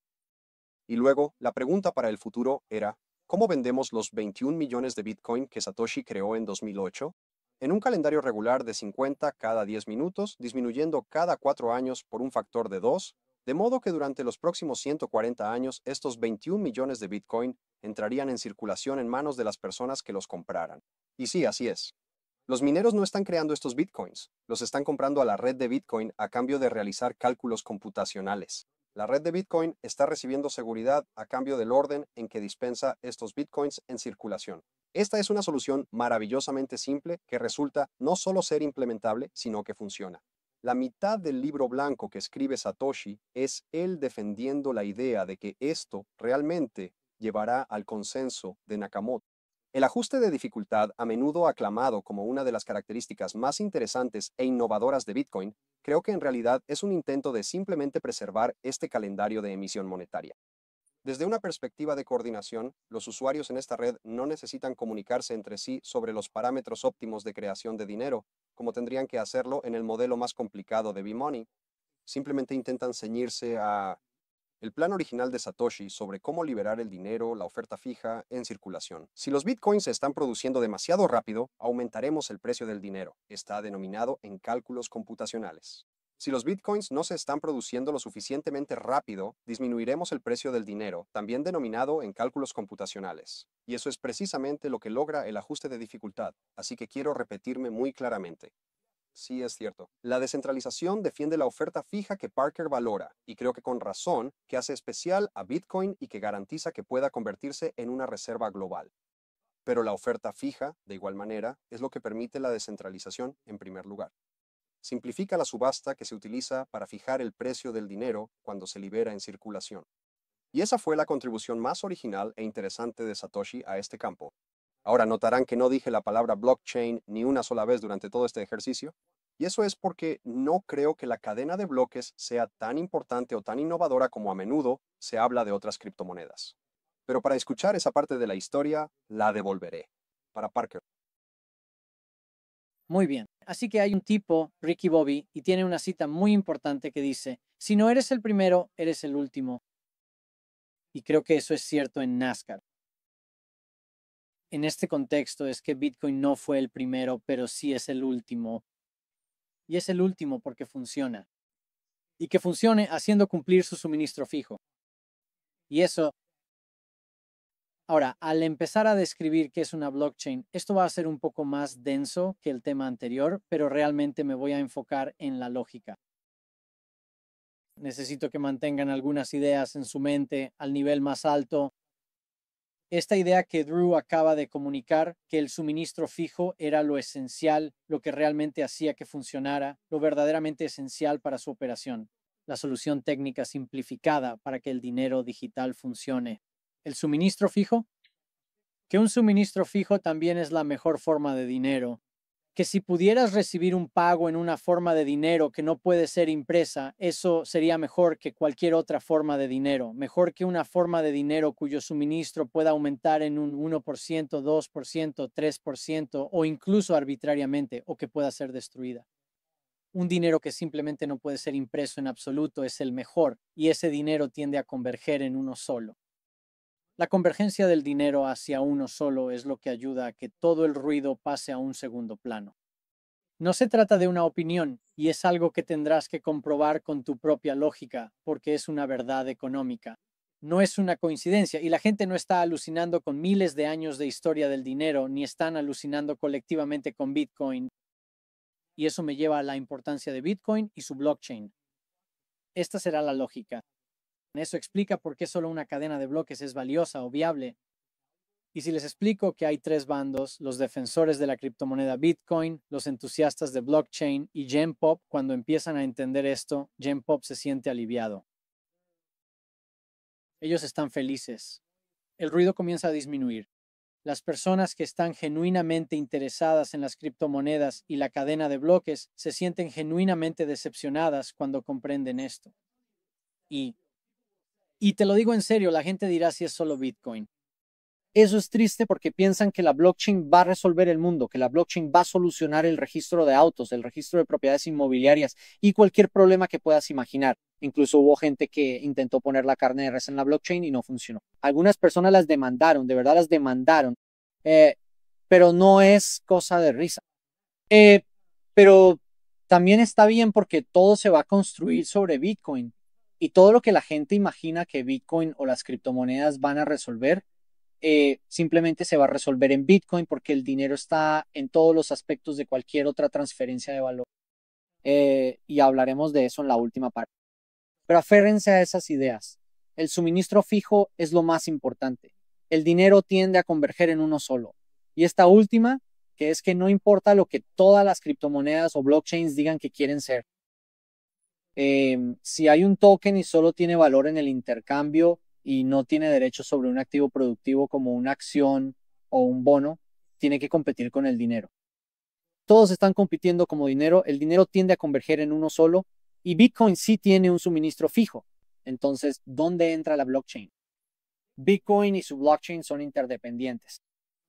Y luego, la pregunta para el futuro era, ¿cómo vendemos los 21 millones de Bitcoin que Satoshi creó en 2008? En un calendario regular de 50 cada 10 minutos, disminuyendo cada 4 años por un factor de 2, de modo que durante los próximos 140 años estos 21 millones de Bitcoin entrarían en circulación en manos de las personas que los compraran. Y sí, así es. Los mineros no están creando estos Bitcoins, los están comprando a la red de Bitcoin a cambio de realizar cálculos computacionales. La red de Bitcoin está recibiendo seguridad a cambio del orden en que dispensa estos Bitcoins en circulación. Esta es una solución maravillosamente simple que resulta no solo ser implementable, sino que funciona. La mitad del libro blanco que escribe Satoshi es él defendiendo la idea de que esto realmente llevará al consenso de Nakamoto. El ajuste de dificultad, a menudo aclamado como una de las características más interesantes e innovadoras de Bitcoin, creo que en realidad es un intento de simplemente preservar este calendario de emisión monetaria. Desde una perspectiva de coordinación, los usuarios en esta red no necesitan comunicarse entre sí sobre los parámetros óptimos de creación de dinero, como tendrían que hacerlo en el modelo más complicado de B-Money. Simplemente intentan ceñirse a el plan original de Satoshi sobre cómo liberar el dinero, la oferta fija, en circulación. Si los bitcoins se están produciendo demasiado rápido, aumentaremos el precio del dinero. Está denominado en cálculos computacionales. Si los bitcoins no se están produciendo lo suficientemente rápido, disminuiremos el precio del dinero, también denominado en cálculos computacionales. Y eso es precisamente lo que logra el ajuste de dificultad, así que quiero repetirme muy claramente. Sí, es cierto. La descentralización defiende la oferta fija que Parker valora, y creo que con razón, que hace especial a Bitcoin y que garantiza que pueda convertirse en una reserva global. Pero la oferta fija, de igual manera, es lo que permite la descentralización en primer lugar. Simplifica la subasta que se utiliza para fijar el precio del dinero cuando se libera en circulación. Y esa fue la contribución más original e interesante de Satoshi a este campo. Ahora notarán que no dije la palabra blockchain ni una sola vez durante todo este ejercicio, y eso es porque no creo que la cadena de bloques sea tan importante o tan innovadora como a menudo se habla de otras criptomonedas. Pero para escuchar esa parte de la historia, la devolveré. Para Parker. Muy bien. Así que hay un tipo, Ricky Bobby, y tiene una cita muy importante que dice, si no eres el primero, eres el último. Y creo que eso es cierto en NASCAR. En este contexto es que Bitcoin no fue el primero, pero sí es el último. Y es el último porque funciona. Y que funcione haciendo cumplir su suministro fijo. Y eso, Ahora, al empezar a describir qué es una blockchain, esto va a ser un poco más denso que el tema anterior, pero realmente me voy a enfocar en la lógica. Necesito que mantengan algunas ideas en su mente al nivel más alto. Esta idea que Drew acaba de comunicar, que el suministro fijo era lo esencial, lo que realmente hacía que funcionara, lo verdaderamente esencial para su operación, la solución técnica simplificada para que el dinero digital funcione. El suministro fijo, que un suministro fijo también es la mejor forma de dinero, que si pudieras recibir un pago en una forma de dinero que no puede ser impresa, eso sería mejor que cualquier otra forma de dinero, mejor que una forma de dinero cuyo suministro pueda aumentar en un 1%, 2%, 3% o incluso arbitrariamente o que pueda ser destruida. Un dinero que simplemente no puede ser impreso en absoluto es el mejor y ese dinero tiende a converger en uno solo. La convergencia del dinero hacia uno solo es lo que ayuda a que todo el ruido pase a un segundo plano. No se trata de una opinión y es algo que tendrás que comprobar con tu propia lógica porque es una verdad económica. No es una coincidencia y la gente no está alucinando con miles de años de historia del dinero ni están alucinando colectivamente con Bitcoin. Y eso me lleva a la importancia de Bitcoin y su blockchain. Esta será la lógica. Eso explica por qué solo una cadena de bloques es valiosa o viable. Y si les explico que hay tres bandos, los defensores de la criptomoneda Bitcoin, los entusiastas de blockchain y Genpop, cuando empiezan a entender esto, Genpop se siente aliviado. Ellos están felices. El ruido comienza a disminuir. Las personas que están genuinamente interesadas en las criptomonedas y la cadena de bloques se sienten genuinamente decepcionadas cuando comprenden esto. Y te lo digo en serio, la gente dirá si es solo Bitcoin. Eso es triste porque piensan que la blockchain va a resolver el mundo, que la blockchain va a solucionar el registro de autos, el registro de propiedades inmobiliarias y cualquier problema que puedas imaginar. Incluso hubo gente que intentó poner la carne de res en la blockchain y no funcionó. Algunas personas las demandaron, de verdad las demandaron, pero no es cosa de risa. Pero también está bien porque todo se va a construir sobre Bitcoin y todo lo que la gente imagina que Bitcoin o las criptomonedas van a resolver, simplemente se va a resolver en Bitcoin porque el dinero está en todos los aspectos de cualquier otra transferencia de valor. Y hablaremos de eso en la última parte. Pero aférrense a esas ideas. El suministro fijo es lo más importante. El dinero tiende a converger en uno solo. Y esta última, que es que no importa lo que todas las criptomonedas o blockchains digan que quieren ser. Si hay un token y solo tiene valor en el intercambio y no tiene derecho sobre un activo productivo como una acción o un bono, tiene que competir con el dinero. Todos están compitiendo como dinero, el dinero tiende a converger en uno solo y Bitcoin sí tiene un suministro fijo. Entonces, ¿dónde entra la blockchain? Bitcoin y su blockchain son interdependientes.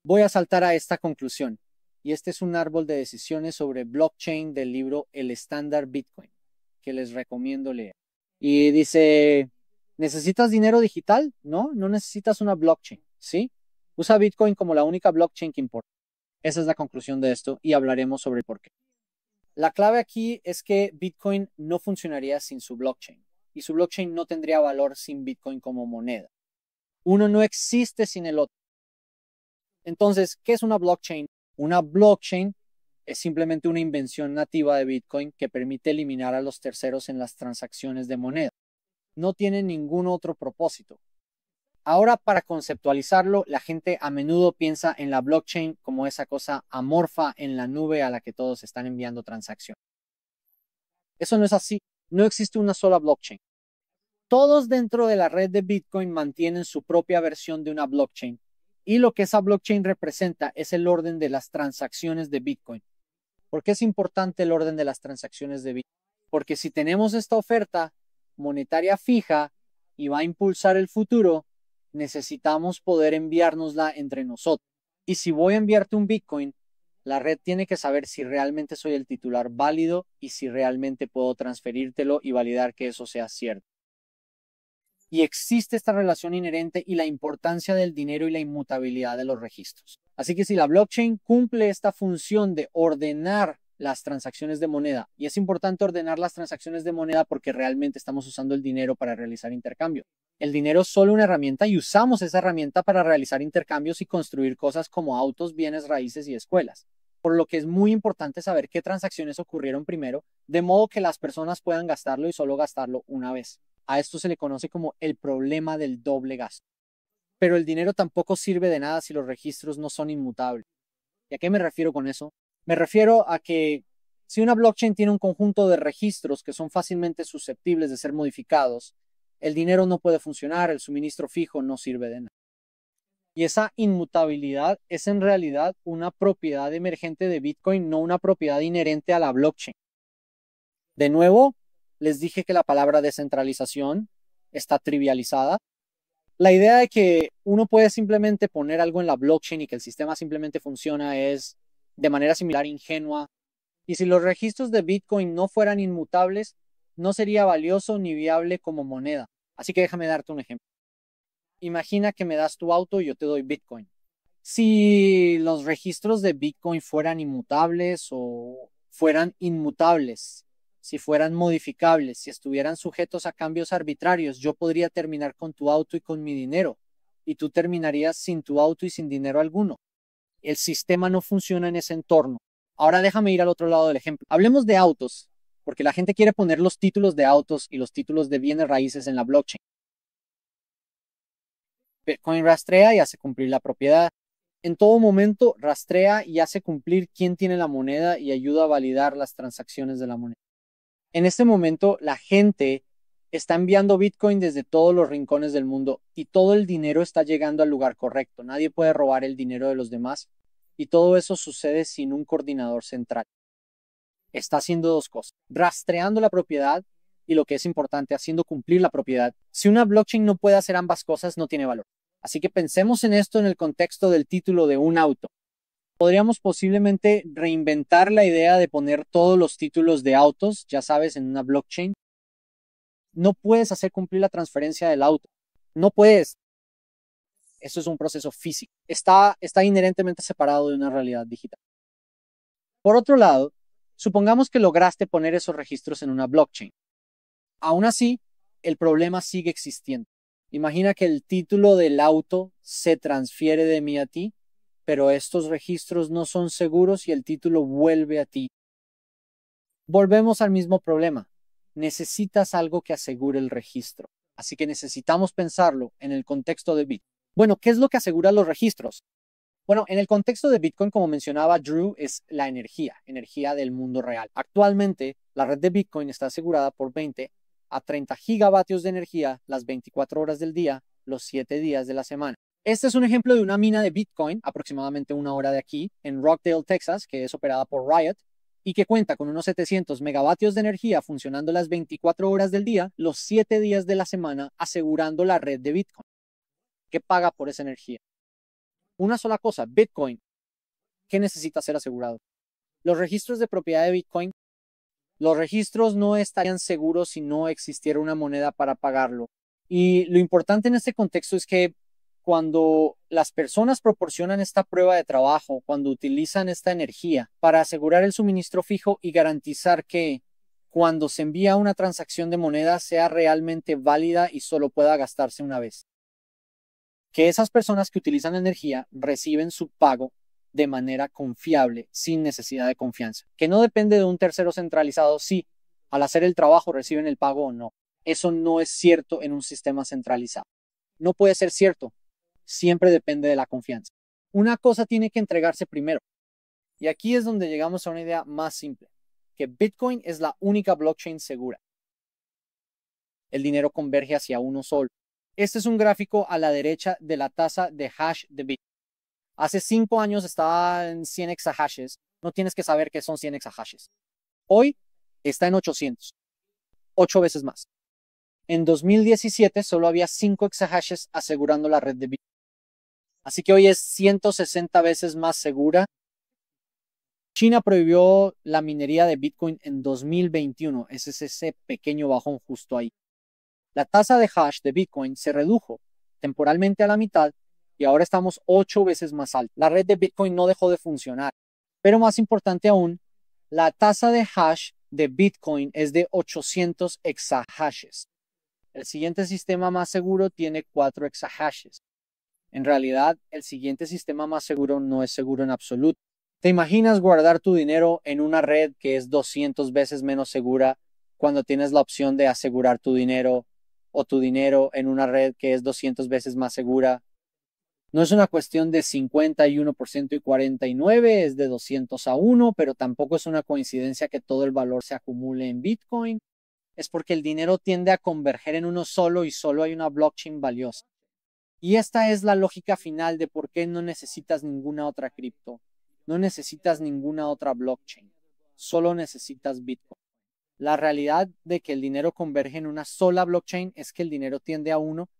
Voy a saltar a esta conclusión y este es un árbol de decisiones sobre blockchain del libro El estándar Bitcoin, que les recomiendo leer. Y dice, ¿necesitas dinero digital? No, no necesitas una blockchain, ¿sí? Usa Bitcoin como la única blockchain que importa. Esa es la conclusión de esto y hablaremos sobre por qué. La clave aquí es que Bitcoin no funcionaría sin su blockchain y su blockchain no tendría valor sin Bitcoin como moneda. Uno no existe sin el otro. Entonces, ¿qué es una blockchain? Una blockchain es simplemente una invención nativa de Bitcoin que permite eliminar a los terceros en las transacciones de moneda. No tiene ningún otro propósito. Ahora, para conceptualizarlo, la gente a menudo piensa en la blockchain como esa cosa amorfa en la nube a la que todos están enviando transacciones. Eso no es así. No existe una sola blockchain. Todos dentro de la red de Bitcoin mantienen su propia versión de una blockchain y lo que esa blockchain representa es el orden de las transacciones de Bitcoin. ¿Por qué es importante el orden de las transacciones de Bitcoin? Porque si tenemos esta oferta monetaria fija y va a impulsar el futuro, necesitamos poder enviárnosla entre nosotros. Y si voy a enviarte un Bitcoin, la red tiene que saber si realmente soy el titular válido y si realmente puedo transferírtelo y validar que eso sea cierto. Y existe esta relación inherente y la importancia del dinero y la inmutabilidad de los registros. Así que si la blockchain cumple esta función de ordenar las transacciones de moneda. Y es importante ordenar las transacciones de moneda porque realmente estamos usando el dinero para realizar intercambio. El dinero es solo una herramienta y usamos esa herramienta para realizar intercambios y construir cosas como autos, bienes raíces y escuelas. Por lo que es muy importante saber qué transacciones ocurrieron primero, de modo que las personas puedan gastarlo y solo gastarlo una vez. A esto se le conoce como el problema del doble gasto. Pero el dinero tampoco sirve de nada si los registros no son inmutables. ¿Y a qué me refiero con eso? Me refiero a que si una blockchain tiene un conjunto de registros que son fácilmente susceptibles de ser modificados, el dinero no puede funcionar, el suministro fijo no sirve de nada. Y esa inmutabilidad es en realidad una propiedad emergente de Bitcoin, no una propiedad inherente a la blockchain. De nuevo, les dije que la palabra descentralización está trivializada. La idea de que uno puede simplemente poner algo en la blockchain y que el sistema simplemente funciona es de manera similar ingenua. Y si los registros de Bitcoin no fueran inmutables, no sería valioso ni viable como moneda. Así que déjame darte un ejemplo. Imagina que me das tu auto y yo te doy Bitcoin. Si los registros de Bitcoin fueran inmutables o fueran inmutables, si fueran modificables, si estuvieran sujetos a cambios arbitrarios, yo podría terminar con tu auto y con mi dinero, y tú terminarías sin tu auto y sin dinero alguno. El sistema no funciona en ese entorno. Ahora déjame ir al otro lado del ejemplo. Hablemos de autos, porque la gente quiere poner los títulos de autos y los títulos de bienes raíces en la blockchain. Bitcoin rastrea y hace cumplir la propiedad. En todo momento rastrea y hace cumplir quién tiene la moneda y ayuda a validar las transacciones de la moneda. En este momento, la gente está enviando Bitcoin desde todos los rincones del mundo y todo el dinero está llegando al lugar correcto. Nadie puede robar el dinero de los demás y todo eso sucede sin un coordinador central. Está haciendo dos cosas: rastreando la propiedad y, lo que es importante, haciendo cumplir la propiedad. Si una blockchain no puede hacer ambas cosas, no tiene valor. Así que pensemos en esto en el contexto del título de un auto. Podríamos posiblemente reinventar la idea de poner todos los títulos de autos, ya sabes, en una blockchain. No puedes hacer cumplir la transferencia del auto. No puedes. Eso es un proceso físico. Está inherentemente separado de una realidad digital. Por otro lado, supongamos que lograste poner esos registros en una blockchain. Aún así, el problema sigue existiendo. Imagina que el título del auto se transfiere de mí a ti, pero estos registros no son seguros y el título vuelve a ti. Volvemos al mismo problema. Necesitas algo que asegure el registro. Así que necesitamos pensarlo en el contexto de Bitcoin. Bueno, ¿qué es lo que asegura los registros? Bueno, en el contexto de Bitcoin, como mencionaba Drew, es la energía del mundo real. Actualmente, la red de Bitcoin está asegurada por 20 a 30 gigavatios de energía las 24 horas del día, los 7 días de la semana. Este es un ejemplo de una mina de Bitcoin, aproximadamente 1 hora de aquí, en Rockdale, Texas, que es operada por Riot, y que cuenta con unos 700 megavatios de energía funcionando las 24 horas del día, los 7 días de la semana, asegurando la red de Bitcoin. ¿Qué paga por esa energía? Una sola cosa: Bitcoin. ¿Qué necesita ser asegurado? Los registros de propiedad de Bitcoin. Los registros no estarían seguros si no existiera una moneda para pagarlo. Y lo importante en este contexto es que cuando las personas proporcionan esta prueba de trabajo, cuando utilizan esta energía para asegurar el suministro fijo y garantizar que cuando se envía una transacción de moneda sea realmente válida y solo pueda gastarse una vez. Que esas personas que utilizan energía reciben su pago de manera confiable, sin necesidad de confianza. Que no depende de un tercero centralizado si al hacer el trabajo reciben el pago o no. Eso no es cierto en un sistema centralizado. No puede ser cierto. Siempre depende de la confianza. Una cosa tiene que entregarse primero. Y aquí es donde llegamos a una idea más simple: que Bitcoin es la única blockchain segura. El dinero converge hacia uno solo. Este es un gráfico a la derecha de la tasa de hash de Bitcoin. Hace 5 años estaba en 100 exahashes. No tienes que saber qué son 100 exahashes. Hoy está en 800. 8 veces más. En 2017 solo había 5 exahashes asegurando la red de Bitcoin. Así que hoy es 160 veces más segura. China prohibió la minería de Bitcoin en 2021. Ese es ese pequeño bajón justo ahí. La tasa de hash de Bitcoin se redujo temporalmente a la mitad y ahora estamos 8 veces más alto. La red de Bitcoin no dejó de funcionar. Pero más importante aún, La tasa de hash de Bitcoin es de 800 exahashes. El siguiente sistema más seguro tiene 4 exahashes. En realidad, el siguiente sistema más seguro no es seguro en absoluto. ¿Te imaginas guardar tu dinero en una red que es 200 veces menos segura cuando tienes la opción de asegurar tu dinero o tu dinero en una red que es 200 veces más segura? No es una cuestión de 51% y 49%, es de 200 a 1, pero tampoco es una coincidencia que todo el valor se acumule en Bitcoin. Es porque el dinero tiende a converger en uno solo y solo hay una blockchain valiosa. Y esta es la lógica final de por qué no necesitas ninguna otra cripto. No necesitas ninguna otra blockchain. Solo necesitas Bitcoin. La realidad de que el dinero converge en una sola blockchain es que el dinero tiende a uno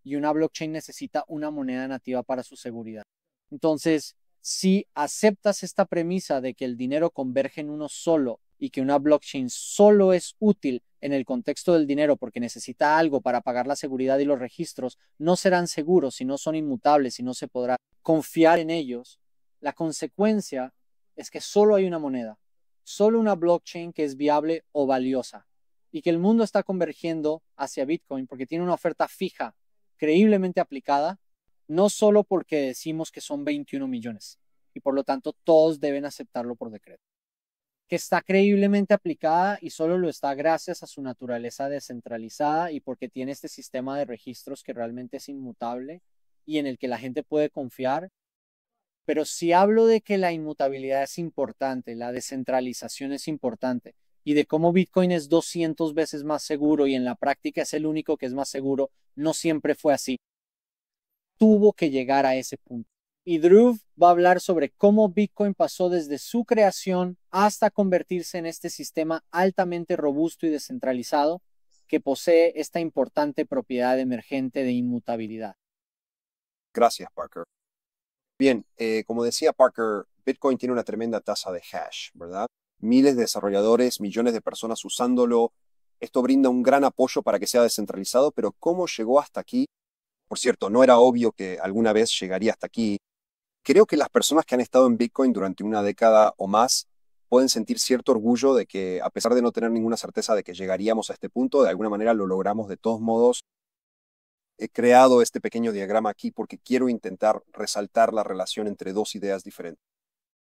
y una blockchain necesita una moneda nativa para su seguridad. Entonces, si aceptas esta premisa de que el dinero converge en uno solo y que una blockchain solo es útil en el contexto del dinero porque necesita algo para pagar la seguridad y los registros, no serán seguros si no son inmutables y no se podrá confiar en ellos, la consecuencia es que solo hay una moneda, solo una blockchain que es viable o valiosa y que el mundo está convergiendo hacia Bitcoin porque tiene una oferta fija, creíblemente aplicada, no solo porque decimos que son 21 millones y por lo tanto todos deben aceptarlo por decreto, que está creíblemente aplicada y solo lo está gracias a su naturaleza descentralizada y porque tiene este sistema de registros que realmente es inmutable y en el que la gente puede confiar. Pero si hablo de que la inmutabilidad es importante, la descentralización es importante y de cómo Bitcoin es 200 veces más seguro y en la práctica es el único que es más seguro, no siempre fue así. Tuvo que llegar a ese punto. Y Dhruv va a hablar sobre cómo Bitcoin pasó desde su creación hasta convertirse en este sistema altamente robusto y descentralizado que posee esta importante propiedad emergente de inmutabilidad. Gracias, Parker. Bien, como decía Parker, Bitcoin tiene una tremenda tasa de hash, ¿verdad? Miles de desarrolladores, millones de personas usándolo. Esto brinda un gran apoyo para que sea descentralizado, pero ¿cómo llegó hasta aquí? Por cierto, no era obvio que alguna vez llegaría hasta aquí. Creo que las personas que han estado en Bitcoin durante una década o más pueden sentir cierto orgullo de que, a pesar de no tener ninguna certeza de que llegaríamos a este punto, de alguna manera lo logramos de todos modos. He creado este pequeño diagrama aquí porque quiero intentar resaltar la relación entre dos ideas diferentes.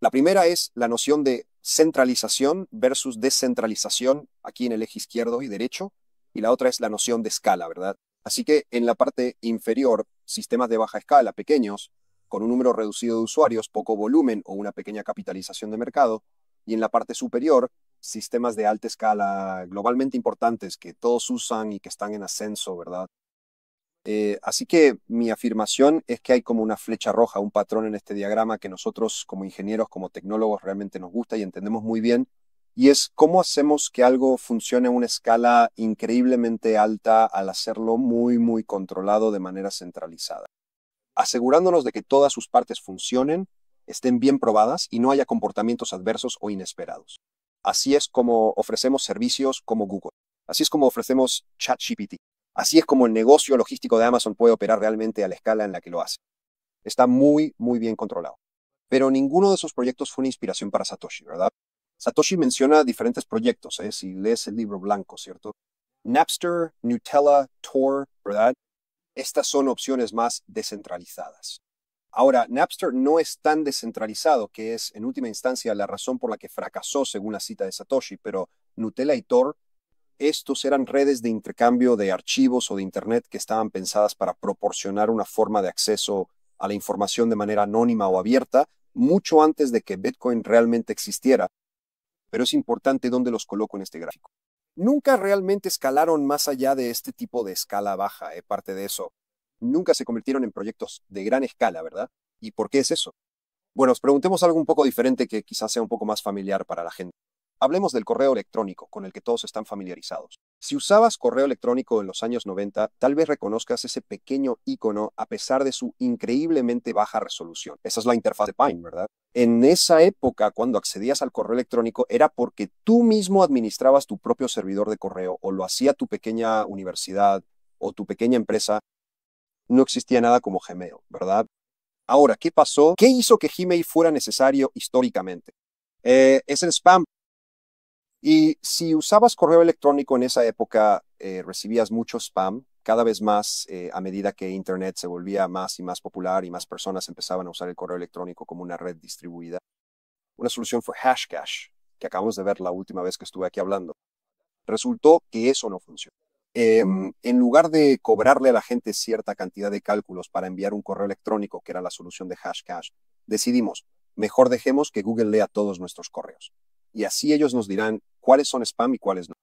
La primera es la noción de centralización versus descentralización, aquí en el eje izquierdo y derecho, y la otra es la noción de escala, ¿verdad? Así que en la parte inferior, sistemas de baja escala, pequeños, con un número reducido de usuarios, poco volumen o una pequeña capitalización de mercado, y en la parte superior, sistemas de alta escala globalmente importantes que todos usan y que están en ascenso, ¿verdad? Así que mi afirmación es que hay como una flecha roja, un patrón en este diagrama que nosotros como ingenieros, como tecnólogos realmente nos gusta y entendemos muy bien, y es cómo hacemos que algo funcione a una escala increíblemente alta al hacerlo muy, muy controlado de manera centralizada, asegurándonos de que todas sus partes funcionen, estén bien probadas y no haya comportamientos adversos o inesperados. Así es como ofrecemos servicios como Google. Así es como ofrecemos ChatGPT. Así es como el negocio logístico de Amazon puede operar realmente a la escala en la que lo hace. Está muy, muy bien controlado. Pero ninguno de esos proyectos fue una inspiración para Satoshi, ¿verdad? Satoshi menciona diferentes proyectos, si lees el libro blanco, ¿cierto? Napster, Gnutella, Tor, ¿verdad? Estas son opciones más descentralizadas. Ahora, Napster no es tan descentralizado, que es, en última instancia, la razón por la que fracasó según la cita de Satoshi, pero Gnutella y Tor, estos eran redes de intercambio de archivos o de Internet que estaban pensadas para proporcionar una forma de acceso a la información de manera anónima o abierta, mucho antes de que Bitcoin realmente existiera. Pero es importante dónde los coloco en este gráfico. Nunca realmente escalaron más allá de este tipo de escala baja, parte de eso. Nunca se convirtieron en proyectos de gran escala, ¿verdad? ¿Y por qué es eso? Bueno, os preguntemos algo un poco diferente que quizás sea un poco más familiar para la gente. Hablemos del correo electrónico, con el que todos están familiarizados. Si usabas correo electrónico en los años 90, tal vez reconozcas ese pequeño icono a pesar de su increíblemente baja resolución. Esa es la interfaz de Pine, ¿verdad? En esa época, cuando accedías al correo electrónico, era porque tú mismo administrabas tu propio servidor de correo o lo hacía tu pequeña universidad o tu pequeña empresa. No existía nada como Gmail, ¿verdad? Ahora, ¿qué pasó? ¿Qué hizo que Gmail fuera necesario históricamente? Es el spam. Y si usabas correo electrónico en esa época, recibías mucho spam, cada vez más a medida que Internet se volvía más y más popular y más personas empezaban a usar el correo electrónico como una red distribuida. Una solución fue Hashcash, que acabamos de ver la última vez que estuve aquí hablando. Resultó que eso no funciona. En lugar de cobrarle a la gente cierta cantidad de cálculos para enviar un correo electrónico, que era la solución de Hashcash, decidimos, mejor dejemos que Google lea todos nuestros correos. Y así ellos nos dirán cuáles son spam y cuáles no.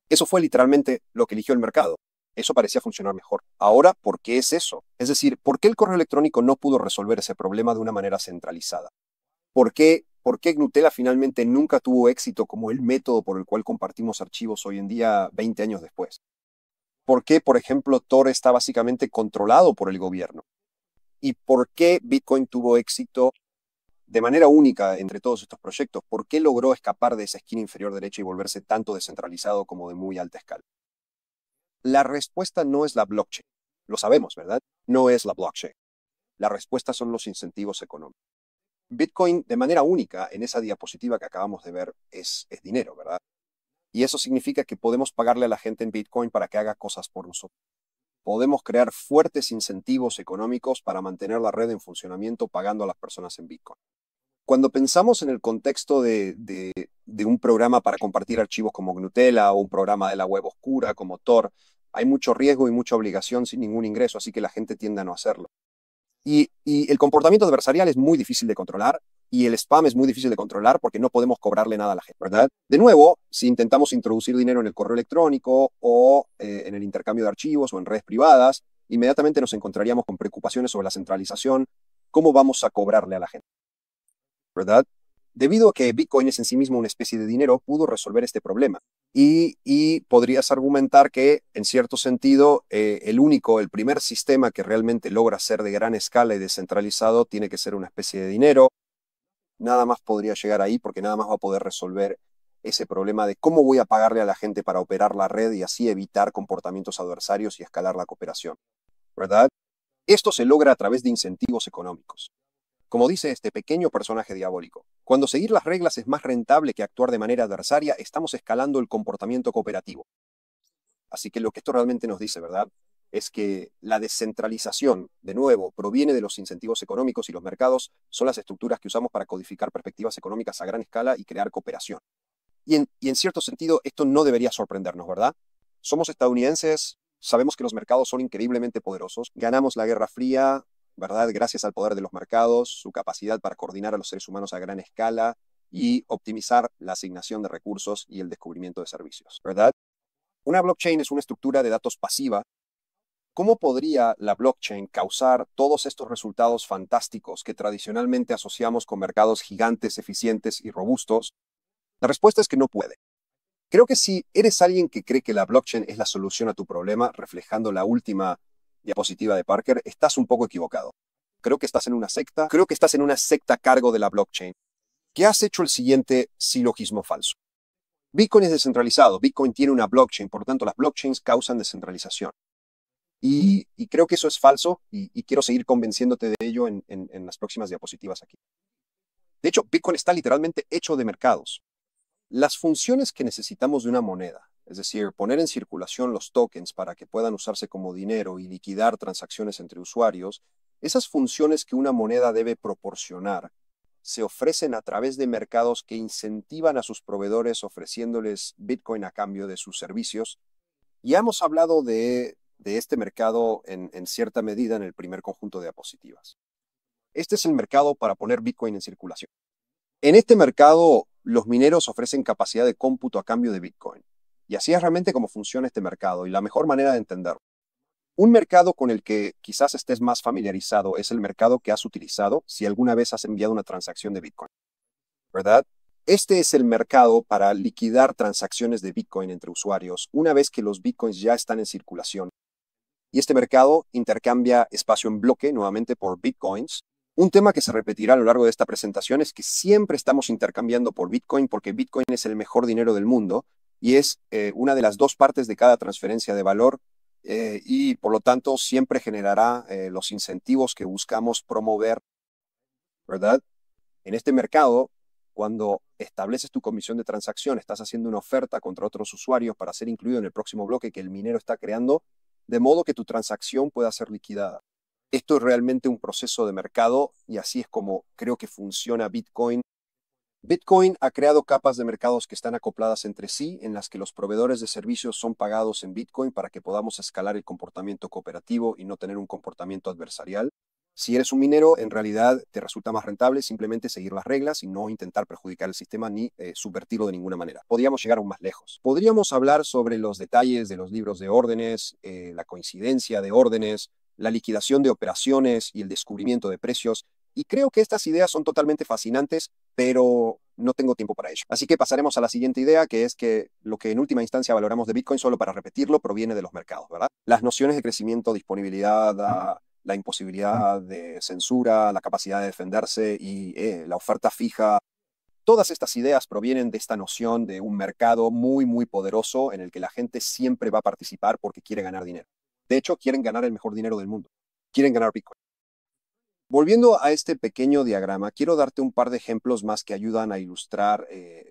Eso fue literalmente lo que eligió el mercado. Eso parecía funcionar mejor. Ahora, ¿por qué es eso? Es decir, ¿por qué el correo electrónico no pudo resolver ese problema de una manera centralizada? ¿Por qué Gnutella finalmente nunca tuvo éxito como el método por el cual compartimos archivos hoy en día 20 años después? ¿Por qué, por ejemplo, Tor está básicamente controlado por el gobierno? ¿Y por qué Bitcoin tuvo éxito de manera única entre todos estos proyectos? ¿Por qué logró escapar de esa esquina inferior derecha y volverse tanto descentralizado como de muy alta escala? La respuesta no es la blockchain. Lo sabemos, ¿verdad? No es la blockchain. La respuesta son los incentivos económicos. Bitcoin, de manera única, en esa diapositiva que acabamos de ver, es dinero, ¿verdad? Y eso significa que podemos pagarle a la gente en Bitcoin para que haga cosas por nosotros. Podemos crear fuertes incentivos económicos para mantener la red en funcionamiento pagando a las personas en Bitcoin. Cuando pensamos en el contexto de un programa para compartir archivos como Gnutella o un programa de la web oscura como Tor, hay mucho riesgo y mucha obligación sin ningún ingreso, así que la gente tiende a no hacerlo. Y el comportamiento adversarial es muy difícil de controlar y el spam es muy difícil de controlar porque no podemos cobrarle nada a la gente, ¿verdad? De nuevo, si intentamos introducir dinero en el correo electrónico o en el intercambio de archivos o en redes privadas, inmediatamente nos encontraríamos con preocupaciones sobre la centralización, cómo vamos a cobrarle a la gente, ¿verdad? Debido a que Bitcoin es en sí mismo una especie de dinero, pudo resolver este problema. Y podrías argumentar que, en cierto sentido, el primer sistema que realmente logra ser de gran escala y descentralizado tiene que ser una especie de dinero. Nada más podría llegar ahí porque nada más va a poder resolver ese problema de cómo voy a pagarle a la gente para operar la red y así evitar comportamientos adversarios y escalar la cooperación, ¿verdad? Esto se logra a través de incentivos económicos. Como dice este pequeño personaje diabólico, cuando seguir las reglas es más rentable que actuar de manera adversaria, estamos escalando el comportamiento cooperativo. Así que lo que esto realmente nos dice, ¿verdad?, es que la descentralización, de nuevo, proviene de los incentivos económicos y los mercados son las estructuras que usamos para codificar perspectivas económicas a gran escala y crear cooperación. Y en cierto sentido, esto no debería sorprendernos, ¿verdad? Somos estadounidenses, sabemos que los mercados son increíblemente poderosos, ganamos la Guerra Fría, ¿verdad? Gracias al poder de los mercados, su capacidad para coordinar a los seres humanos a gran escala y optimizar la asignación de recursos y el descubrimiento de servicios, ¿verdad? Una blockchain es una estructura de datos pasiva. ¿Cómo podría la blockchain causar todos estos resultados fantásticos que tradicionalmente asociamos con mercados gigantes, eficientes y robustos? La respuesta es que no puede. Creo que si eres alguien que cree que la blockchain es la solución a tu problema, reflejando la última diapositiva de Parker, estás un poco equivocado. Creo que estás en una secta a cargo de la blockchain, que has hecho el siguiente silogismo falso. Bitcoin es descentralizado, Bitcoin tiene una blockchain, por lo tanto las blockchains causan descentralización. Y creo que eso es falso y quiero seguir convenciéndote de ello en las próximas diapositivas aquí. De hecho, Bitcoin está literalmente hecho de mercados. Las funciones que necesitamos de una moneda, es decir, poner en circulación los tokens para que puedan usarse como dinero y liquidar transacciones entre usuarios, esas funciones que una moneda debe proporcionar se ofrecen a través de mercados que incentivan a sus proveedores ofreciéndoles Bitcoin a cambio de sus servicios. Y hemos hablado de este mercado en cierta medida en el primer conjunto de diapositivas. Este es el mercado para poner Bitcoin en circulación. En este mercado, los mineros ofrecen capacidad de cómputo a cambio de Bitcoin. Y así es realmente como funciona este mercado y la mejor manera de entenderlo. Un mercado con el que quizás estés más familiarizado es el mercado que has utilizado si alguna vez has enviado una transacción de Bitcoin, ¿verdad? Este es el mercado para liquidar transacciones de Bitcoin entre usuarios una vez que los Bitcoins ya están en circulación. Y este mercado intercambia espacio en bloque nuevamente por Bitcoins. Un tema que se repetirá a lo largo de esta presentación es que siempre estamos intercambiando por Bitcoin porque Bitcoin es el mejor dinero del mundo y es una de las dos partes de cada transferencia de valor y por lo tanto siempre generará los incentivos que buscamos promover, ¿verdad? En este mercado, cuando estableces tu comisión de transacción, estás haciendo una oferta contra otros usuarios para ser incluido en el próximo bloque que el minero está creando, de modo que tu transacción pueda ser liquidada. Esto es realmente un proceso de mercado y así es como creo que funciona Bitcoin. Bitcoin ha creado capas de mercados que están acopladas entre sí, en las que los proveedores de servicios son pagados en Bitcoin para que podamos escalar el comportamiento cooperativo y no tener un comportamiento adversarial. Si eres un minero, en realidad te resulta más rentable simplemente seguir las reglas y no intentar perjudicar el sistema ni subvertirlo de ninguna manera. Podríamos llegar aún más lejos. Podríamos hablar sobre los detalles de los libros de órdenes, la coincidencia de órdenes, la liquidación de operaciones y el descubrimiento de precios. Y creo que estas ideas son totalmente fascinantes, pero no tengo tiempo para ello. Así que pasaremos a la siguiente idea, que es que lo que en última instancia valoramos de Bitcoin, solo para repetirlo, proviene de los mercados, ¿verdad? Las nociones de crecimiento, disponibilidad, la imposibilidad de censura, la capacidad de defenderse y la oferta fija. Todas estas ideas provienen de esta noción de un mercado muy, muy poderoso en el que la gente siempre va a participar porque quiere ganar dinero. De hecho, quieren ganar el mejor dinero del mundo. Quieren ganar Bitcoin. Volviendo a este pequeño diagrama, quiero darte un par de ejemplos más que ayudan a ilustrar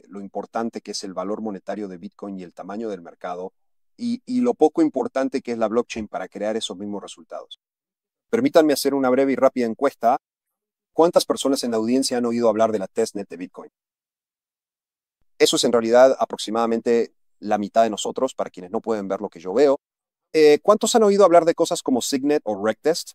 lo importante que es el valor monetario de Bitcoin y el tamaño del mercado y lo poco importante que es la blockchain para crear esos mismos resultados. Permítanme hacer una breve y rápida encuesta. ¿Cuántas personas en la audiencia han oído hablar de la testnet de Bitcoin? Eso es en realidad aproximadamente la mitad de nosotros, para quienes no pueden ver lo que yo veo. ¿Cuántos han oído hablar de cosas como Signet o Rectest?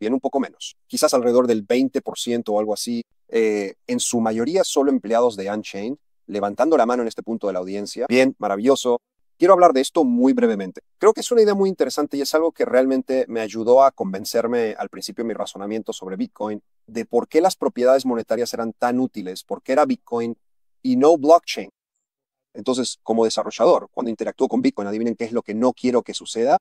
Bien, un poco menos. Quizás alrededor del 20% o algo así. En su mayoría solo empleados de Unchained, levantando la mano en este punto de la audiencia. Bien, maravilloso. Quiero hablar de esto muy brevemente. Creo que es una idea muy interesante y es algo que realmente me ayudó a convencerme al principio de mi razonamiento sobre Bitcoin de por qué las propiedades monetarias eran tan útiles, por qué era Bitcoin y no blockchain. Entonces, como desarrollador, cuando interactúo con Bitcoin, adivinen qué es lo que no quiero que suceda.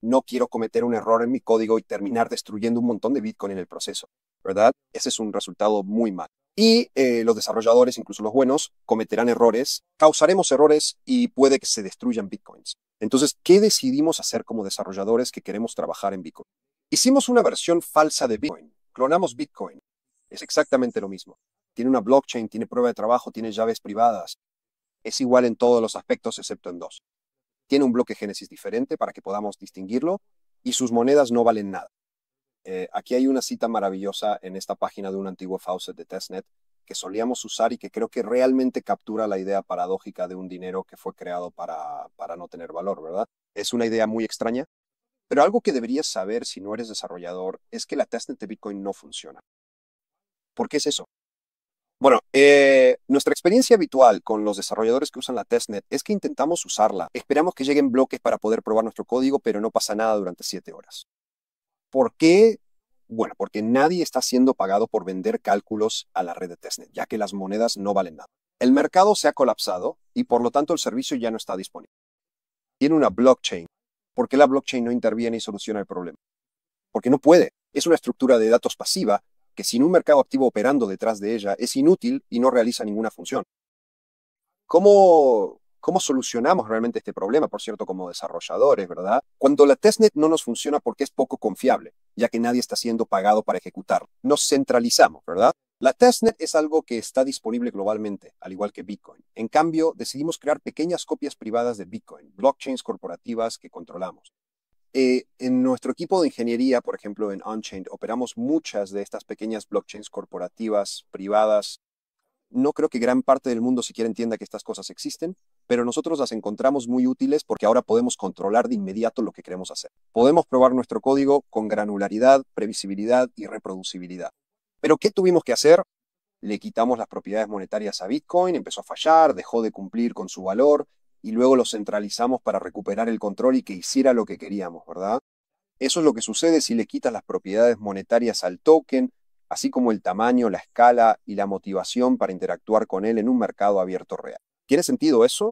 No quiero cometer un error en mi código y terminar destruyendo un montón de Bitcoin en el proceso, ¿verdad? Ese es un resultado muy mal. Y los desarrolladores, incluso los buenos, cometerán errores, causaremos errores y puede que se destruyan Bitcoins. Entonces, ¿qué decidimos hacer como desarrolladores que queremos trabajar en Bitcoin? Hicimos una versión falsa de Bitcoin. Clonamos Bitcoin. Es exactamente lo mismo. Tiene una blockchain, tiene prueba de trabajo, tiene llaves privadas. Es igual en todos los aspectos excepto en dos. Tiene un bloque Génesis diferente para que podamos distinguirlo y sus monedas no valen nada. Aquí hay una cita maravillosa en esta página de un antiguo faucet de testnet que solíamos usar y que creo que realmente captura la idea paradójica de un dinero que fue creado para no tener valor, ¿verdad? Es una idea muy extraña, pero algo que deberías saber si no eres desarrollador es que la testnet de Bitcoin no funciona. ¿Por qué es eso? Bueno, nuestra experiencia habitual con los desarrolladores que usan la testnet es que intentamos usarla. Esperamos que lleguen bloques para poder probar nuestro código, pero no pasa nada durante 7 horas. ¿Por qué? Bueno, porque nadie está siendo pagado por vender cálculos a la red de testnet, ya que las monedas no valen nada. El mercado se ha colapsado y por lo tanto el servicio ya no está disponible. Tiene una blockchain. ¿Por qué la blockchain no interviene y soluciona el problema? Porque no puede. Es una estructura de datos pasiva que sin un mercado activo operando detrás de ella es inútil y no realiza ninguna función. ¿Cómo solucionamos realmente este problema, por cierto, como desarrolladores, verdad? Cuando la testnet no nos funciona porque es poco confiable, ya que nadie está siendo pagado para ejecutarlo. Nos centralizamos, ¿verdad? La testnet es algo que está disponible globalmente, al igual que Bitcoin. En cambio, decidimos crear pequeñas copias privadas de Bitcoin, blockchains corporativas que controlamos. En nuestro equipo de ingeniería, por ejemplo, en Unchained, operamos muchas de estas pequeñas blockchains corporativas, privadas. No creo que gran parte del mundo siquiera entienda que estas cosas existen, pero nosotros las encontramos muy útiles porque ahora podemos controlar de inmediato lo que queremos hacer. Podemos probar nuestro código con granularidad, previsibilidad y reproducibilidad. ¿Pero qué tuvimos que hacer? Le quitamos las propiedades monetarias a Bitcoin, empezó a fallar, dejó de cumplir con su valor, y luego lo centralizamos para recuperar el control y que hiciera lo que queríamos, ¿verdad? Eso es lo que sucede si le quitas las propiedades monetarias al token, así como el tamaño, la escala y la motivación para interactuar con él en un mercado abierto real. ¿Tiene sentido eso?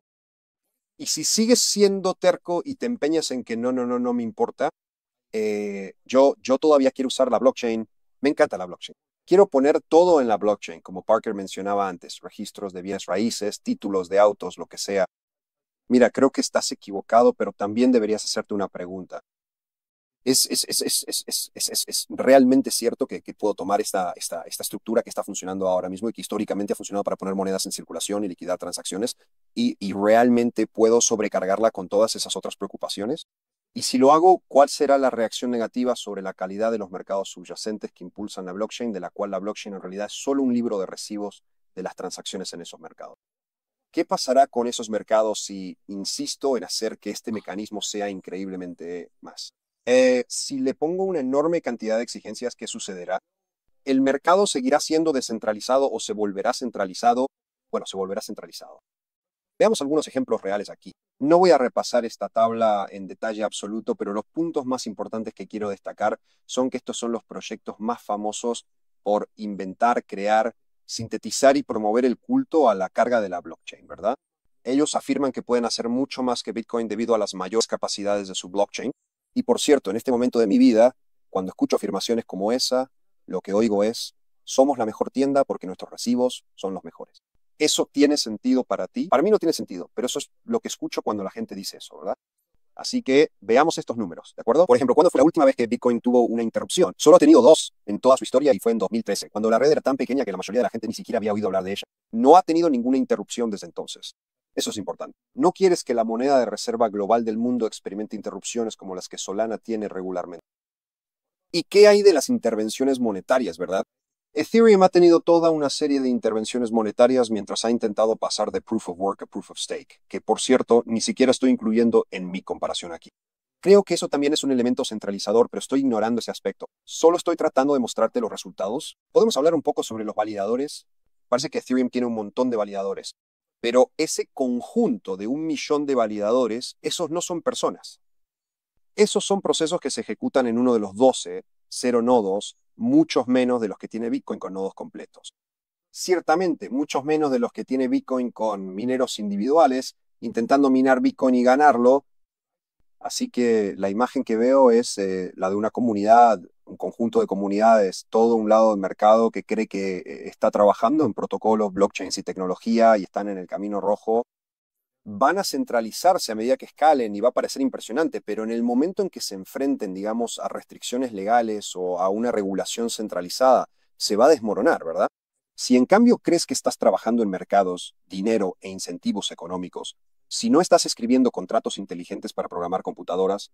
Y si sigues siendo terco y te empeñas en que no me importa, yo todavía quiero usar la blockchain. Me encanta la blockchain. Quiero poner todo en la blockchain, como Parker mencionaba antes, registros de bienes raíces, títulos de autos, lo que sea. Mira, creo que estás equivocado, pero también deberías hacerte una pregunta. Es realmente cierto que puedo tomar esta estructura que está funcionando ahora mismo y que históricamente ha funcionado para poner monedas en circulación y liquidar transacciones y realmente puedo sobrecargarla con todas esas otras preocupaciones. Y si lo hago, ¿cuál será la reacción negativa sobre la calidad de los mercados subyacentes que impulsan la blockchain, de la cual la blockchain en realidad es solo un libro de recibos de las transacciones en esos mercados? ¿Qué pasará con esos mercados si insisto en hacer que este mecanismo sea increíblemente más? Si le pongo una enorme cantidad de exigencias, ¿qué sucederá? ¿El mercado seguirá siendo descentralizado o se volverá centralizado? Bueno, se volverá centralizado. Veamos algunos ejemplos reales aquí. No voy a repasar esta tabla en detalle absoluto, pero los puntos más importantes que quiero destacar son que estos son los proyectos más famosos por inventar, crear, sintetizar y promover el culto a la carga de la blockchain, ¿verdad? Ellos afirman que pueden hacer mucho más que Bitcoin debido a las mayores capacidades de su blockchain. Y por cierto, en este momento de mi vida, cuando escucho afirmaciones como esa, lo que oigo es, somos la mejor tienda porque nuestros recibos son los mejores. ¿Eso tiene sentido para ti? Para mí no tiene sentido, pero eso es lo que escucho cuando la gente dice eso, ¿verdad? Así que veamos estos números, ¿de acuerdo? Por ejemplo, ¿cuándo fue la última vez que Bitcoin tuvo una interrupción? Solo ha tenido dos en toda su historia y fue en 2013, cuando la red era tan pequeña que la mayoría de la gente ni siquiera había oído hablar de ella. No ha tenido ninguna interrupción desde entonces. Eso es importante. No quieres que la moneda de reserva global del mundo experimente interrupciones como las que Solana tiene regularmente. ¿Y qué hay de las intervenciones monetarias, verdad? Ethereum ha tenido toda una serie de intervenciones monetarias mientras ha intentado pasar de Proof of Work a Proof of Stake, que por cierto, ni siquiera estoy incluyendo en mi comparación aquí. Creo que eso también es un elemento centralizador, pero estoy ignorando ese aspecto. Solo estoy tratando de mostrarte los resultados. Podemos hablar un poco sobre los validadores. Parece que Ethereum tiene un montón de validadores, pero ese conjunto de 1 millón de validadores, esos no son personas. Esos son procesos que se ejecutan en uno de los 12, 0 nodos, muchos menos de los que tiene Bitcoin con nodos completos. Ciertamente, muchos menos de los que tiene Bitcoin con mineros individuales, intentando minar Bitcoin y ganarlo. Así que la imagen que veo es la de una comunidad, un conjunto de comunidades, todo un lado del mercado que cree que está trabajando en protocolos, blockchains y tecnología y están en el camino rojo. Van a centralizarse a medida que escalen y va a parecer impresionante, pero en el momento en que se enfrenten, digamos, a restricciones legales o a una regulación centralizada, se va a desmoronar, ¿verdad? Si en cambio crees que estás trabajando en mercados, dinero e incentivos económicos, si no estás escribiendo contratos inteligentes para programar computadoras,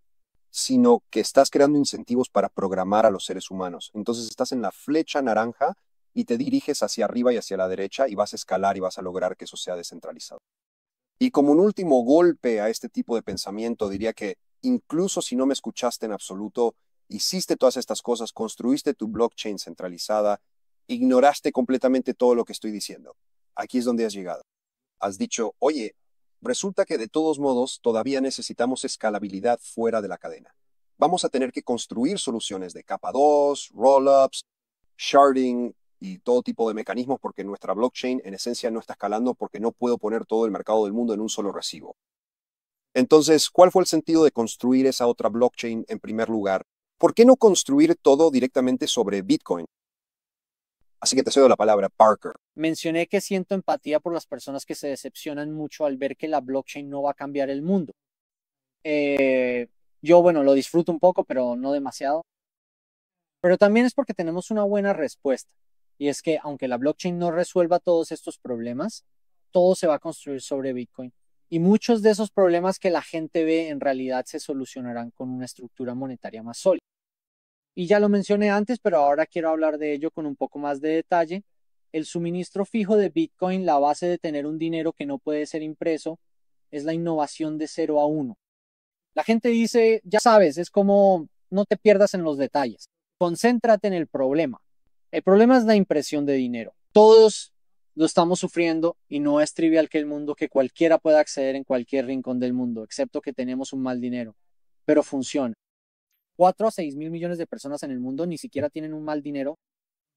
sino que estás creando incentivos para programar a los seres humanos, entonces estás en la flecha naranja y te diriges hacia arriba y hacia la derecha y vas a escalar y vas a lograr que eso sea descentralizado. Y como un último golpe a este tipo de pensamiento, diría que incluso si no me escuchaste en absoluto, hiciste todas estas cosas, construiste tu blockchain centralizada, ignoraste completamente todo lo que estoy diciendo. Aquí es donde has llegado. Has dicho, oye, resulta que de todos modos todavía necesitamos escalabilidad fuera de la cadena. Vamos a tener que construir soluciones de capa 2, rollups, sharding, y todo tipo de mecanismos porque nuestra blockchain en esencia no está escalando porque no puedo poner todo el mercado del mundo en un solo recibo. Entonces, ¿cuál fue el sentido de construir esa otra blockchain en primer lugar? ¿Por qué no construir todo directamente sobre Bitcoin? Así que te cedo la palabra, Parker. Mencioné que siento empatía por las personas que se decepcionan mucho al ver que la blockchain no va a cambiar el mundo. Yo, bueno, lo disfruto un poco, pero no demasiado. Pero también es porque tenemos una buena respuesta. Y es que aunque la blockchain no resuelva todos estos problemas, todo se va a construir sobre Bitcoin. Y muchos de esos problemas que la gente ve en realidad se solucionarán con una estructura monetaria más sólida. Y ya lo mencioné antes, pero ahora quiero hablar de ello con un poco más de detalle. El suministro fijo de Bitcoin, la base de tener un dinero que no puede ser impreso, es la innovación de 0 a 1. La gente dice, ya sabes, es como no te pierdas en los detalles. Concéntrate en el problema. El problema es la impresión de dinero. Todos lo estamos sufriendo y no es trivial que el mundo, que cualquiera pueda acceder en cualquier rincón del mundo, excepto que tenemos un mal dinero. Pero funciona. 4 a 6 mil millones de personas en el mundo ni siquiera tienen un mal dinero.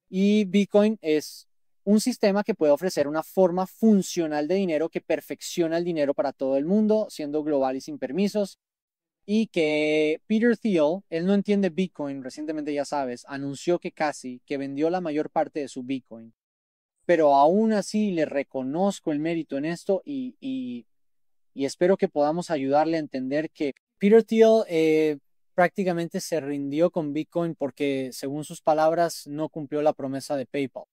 Y Bitcoin es un sistema que puede ofrecer una forma funcional de dinero que perfecciona el dinero para todo el mundo, siendo global y sin permisos. Y que Peter Thiel, él no entiende Bitcoin, recientemente ya sabes, anunció que vendió la mayor parte de su Bitcoin. Pero aún así le reconozco el mérito en esto y espero que podamos ayudarle a entender que Peter Thiel prácticamente se rindió con Bitcoin porque, según sus palabras, no cumplió la promesa de PayPal.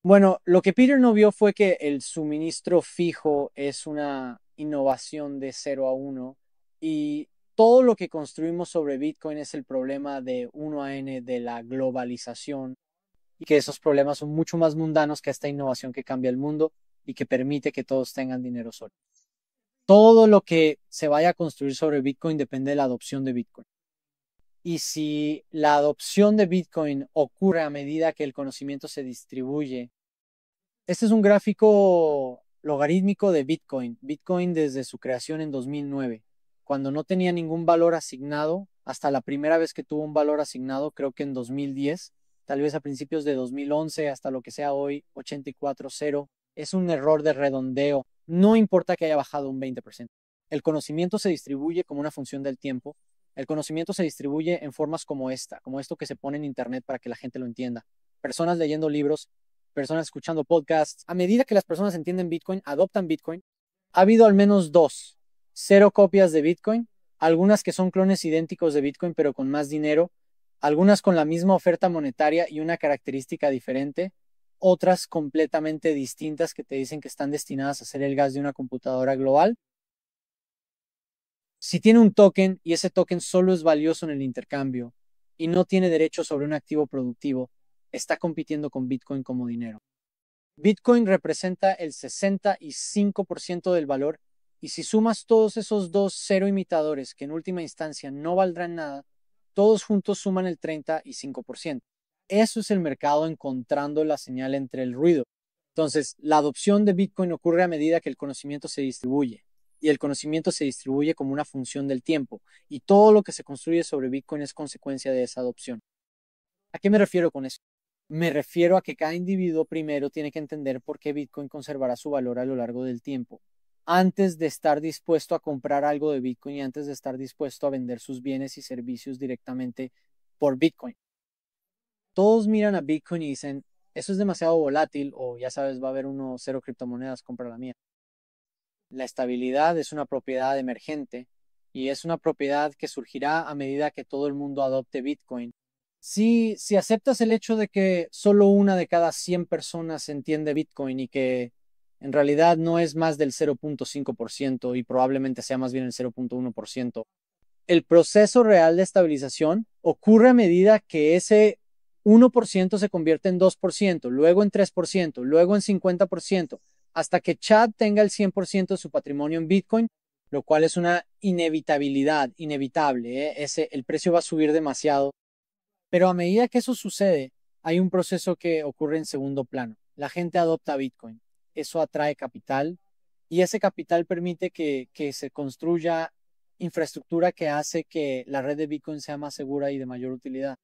Bueno, lo que Peter no vio fue que el suministro fijo es una innovación de 0 a 1 y todo lo que construimos sobre Bitcoin es el problema de 1 a n de la globalización y que esos problemas son mucho más mundanos que esta innovación que cambia el mundo y que permite que todos tengan dinero solo. Todo lo que se vaya a construir sobre Bitcoin depende de la adopción de Bitcoin. Y si la adopción de Bitcoin ocurre a medida que el conocimiento se distribuye, este es un gráfico logarítmico de Bitcoin. Bitcoin desde su creación en 2009, cuando no tenía ningún valor asignado, hasta la primera vez que tuvo un valor asignado, creo que en 2010, tal vez a principios de 2011, hasta lo que sea hoy, 84.0. Es un error de redondeo. No importa que haya bajado un 20%. El conocimiento se distribuye como una función del tiempo. El conocimiento se distribuye en formas como esta, como esto que se pone en internet para que la gente lo entienda. Personas leyendo libros, personas escuchando podcasts. A medida que las personas entienden Bitcoin, adoptan Bitcoin, ha habido al menos 0 copias de Bitcoin, algunas que son clones idénticos de Bitcoin pero con más dinero, algunas con la misma oferta monetaria y una característica diferente, otras completamente distintas que te dicen que están destinadas a ser el gas de una computadora global. Si tiene un token y ese token solo es valioso en el intercambio y no tiene derecho sobre un activo productivo, está compitiendo con Bitcoin como dinero. Bitcoin representa el 65% del valor y si sumas todos esos 0 imitadores que en última instancia no valdrán nada, todos juntos suman el 35%. Eso es el mercado encontrando la señal entre el ruido. Entonces, la adopción de Bitcoin ocurre a medida que el conocimiento se distribuye y el conocimiento se distribuye como una función del tiempo y todo lo que se construye sobre Bitcoin es consecuencia de esa adopción. ¿A qué me refiero con eso? Me refiero a que cada individuo primero tiene que entender por qué Bitcoin conservará su valor a lo largo del tiempo, antes de estar dispuesto a comprar algo de Bitcoin y antes de estar dispuesto a vender sus bienes y servicios directamente por Bitcoin. Todos miran a Bitcoin y dicen, eso es demasiado volátil o ya sabes, va a haber 0 criptomonedas, compra la mía. La estabilidad es una propiedad emergente y es una propiedad que surgirá a medida que todo el mundo adopte Bitcoin. Si aceptas el hecho de que solo una de cada 100 personas entiende Bitcoin y que en realidad no es más del 0.5% y probablemente sea más bien el 0.1%, el proceso real de estabilización ocurre a medida que ese 1% se convierte en 2%, luego en 3%, luego en 50%, hasta que Chad tenga el 100% de su patrimonio en Bitcoin, lo cual es una inevitabilidad, inevitable. El precio va a subir demasiado. Pero a medida que eso sucede, hay un proceso que ocurre en segundo plano. La gente adopta Bitcoin. Eso atrae capital y ese capital permite que se construya infraestructura que hace que la red de Bitcoin sea más segura y de mayor utilidad.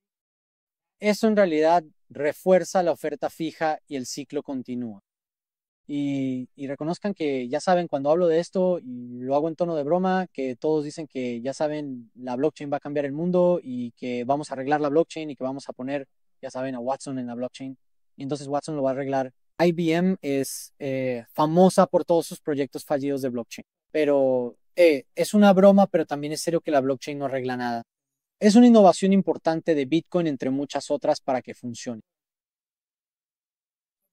Eso en realidad refuerza la oferta fija y el ciclo continúa. Y reconozcan que ya saben cuando hablo de esto, y lo hago en tono de broma, que todos dicen que ya saben la blockchain va a cambiar el mundo y que vamos a arreglar la blockchain y que vamos a poner, ya saben, a Watson en la blockchain. Y entonces Watson lo va a arreglar. IBM es famosa por todos sus proyectos fallidos de blockchain. Pero es una broma, pero también es serio que la blockchain no arregla nada. Es una innovación importante de Bitcoin entre muchas otras para que funcione.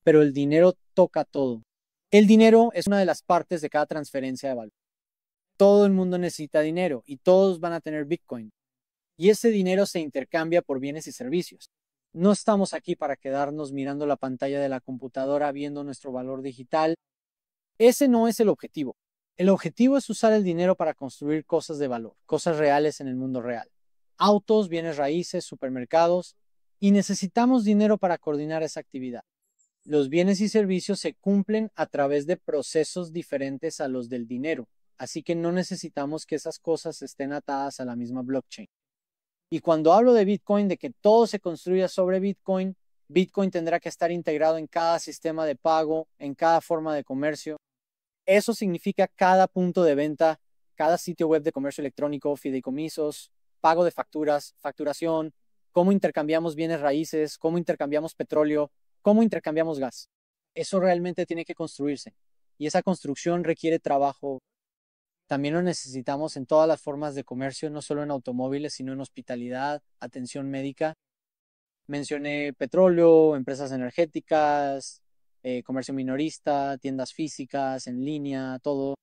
Pero el dinero toca todo. El dinero es una de las partes de cada transferencia de valor. Todo el mundo necesita dinero y todos van a tener Bitcoin. Y ese dinero se intercambia por bienes y servicios. No estamos aquí para quedarnos mirando la pantalla de la computadora viendo nuestro valor digital. Ese no es el objetivo. El objetivo es usar el dinero para construir cosas de valor, cosas reales en el mundo real. Autos, bienes raíces, supermercados. Y necesitamos dinero para coordinar esa actividad. Los bienes y servicios se cumplen a través de procesos diferentes a los del dinero, así que no necesitamos que esas cosas estén atadas a la misma blockchain. Y cuando hablo de Bitcoin, de que todo se construya sobre Bitcoin, Bitcoin tendrá que estar integrado en cada sistema de pago, en cada forma de comercio. Eso significa cada punto de venta, cada sitio web de comercio electrónico, fideicomisos, pago de facturas, facturación, cómo intercambiamos bienes raíces, cómo intercambiamos petróleo, cómo intercambiamos gas. Eso realmente tiene que construirse y esa construcción requiere trabajo También lo necesitamos en todas las formas de comercio, no solo en automóviles, sino en hospitalidad, atención médica. Mencioné petróleo, empresas energéticas, comercio minorista, tiendas físicas, en línea, todo.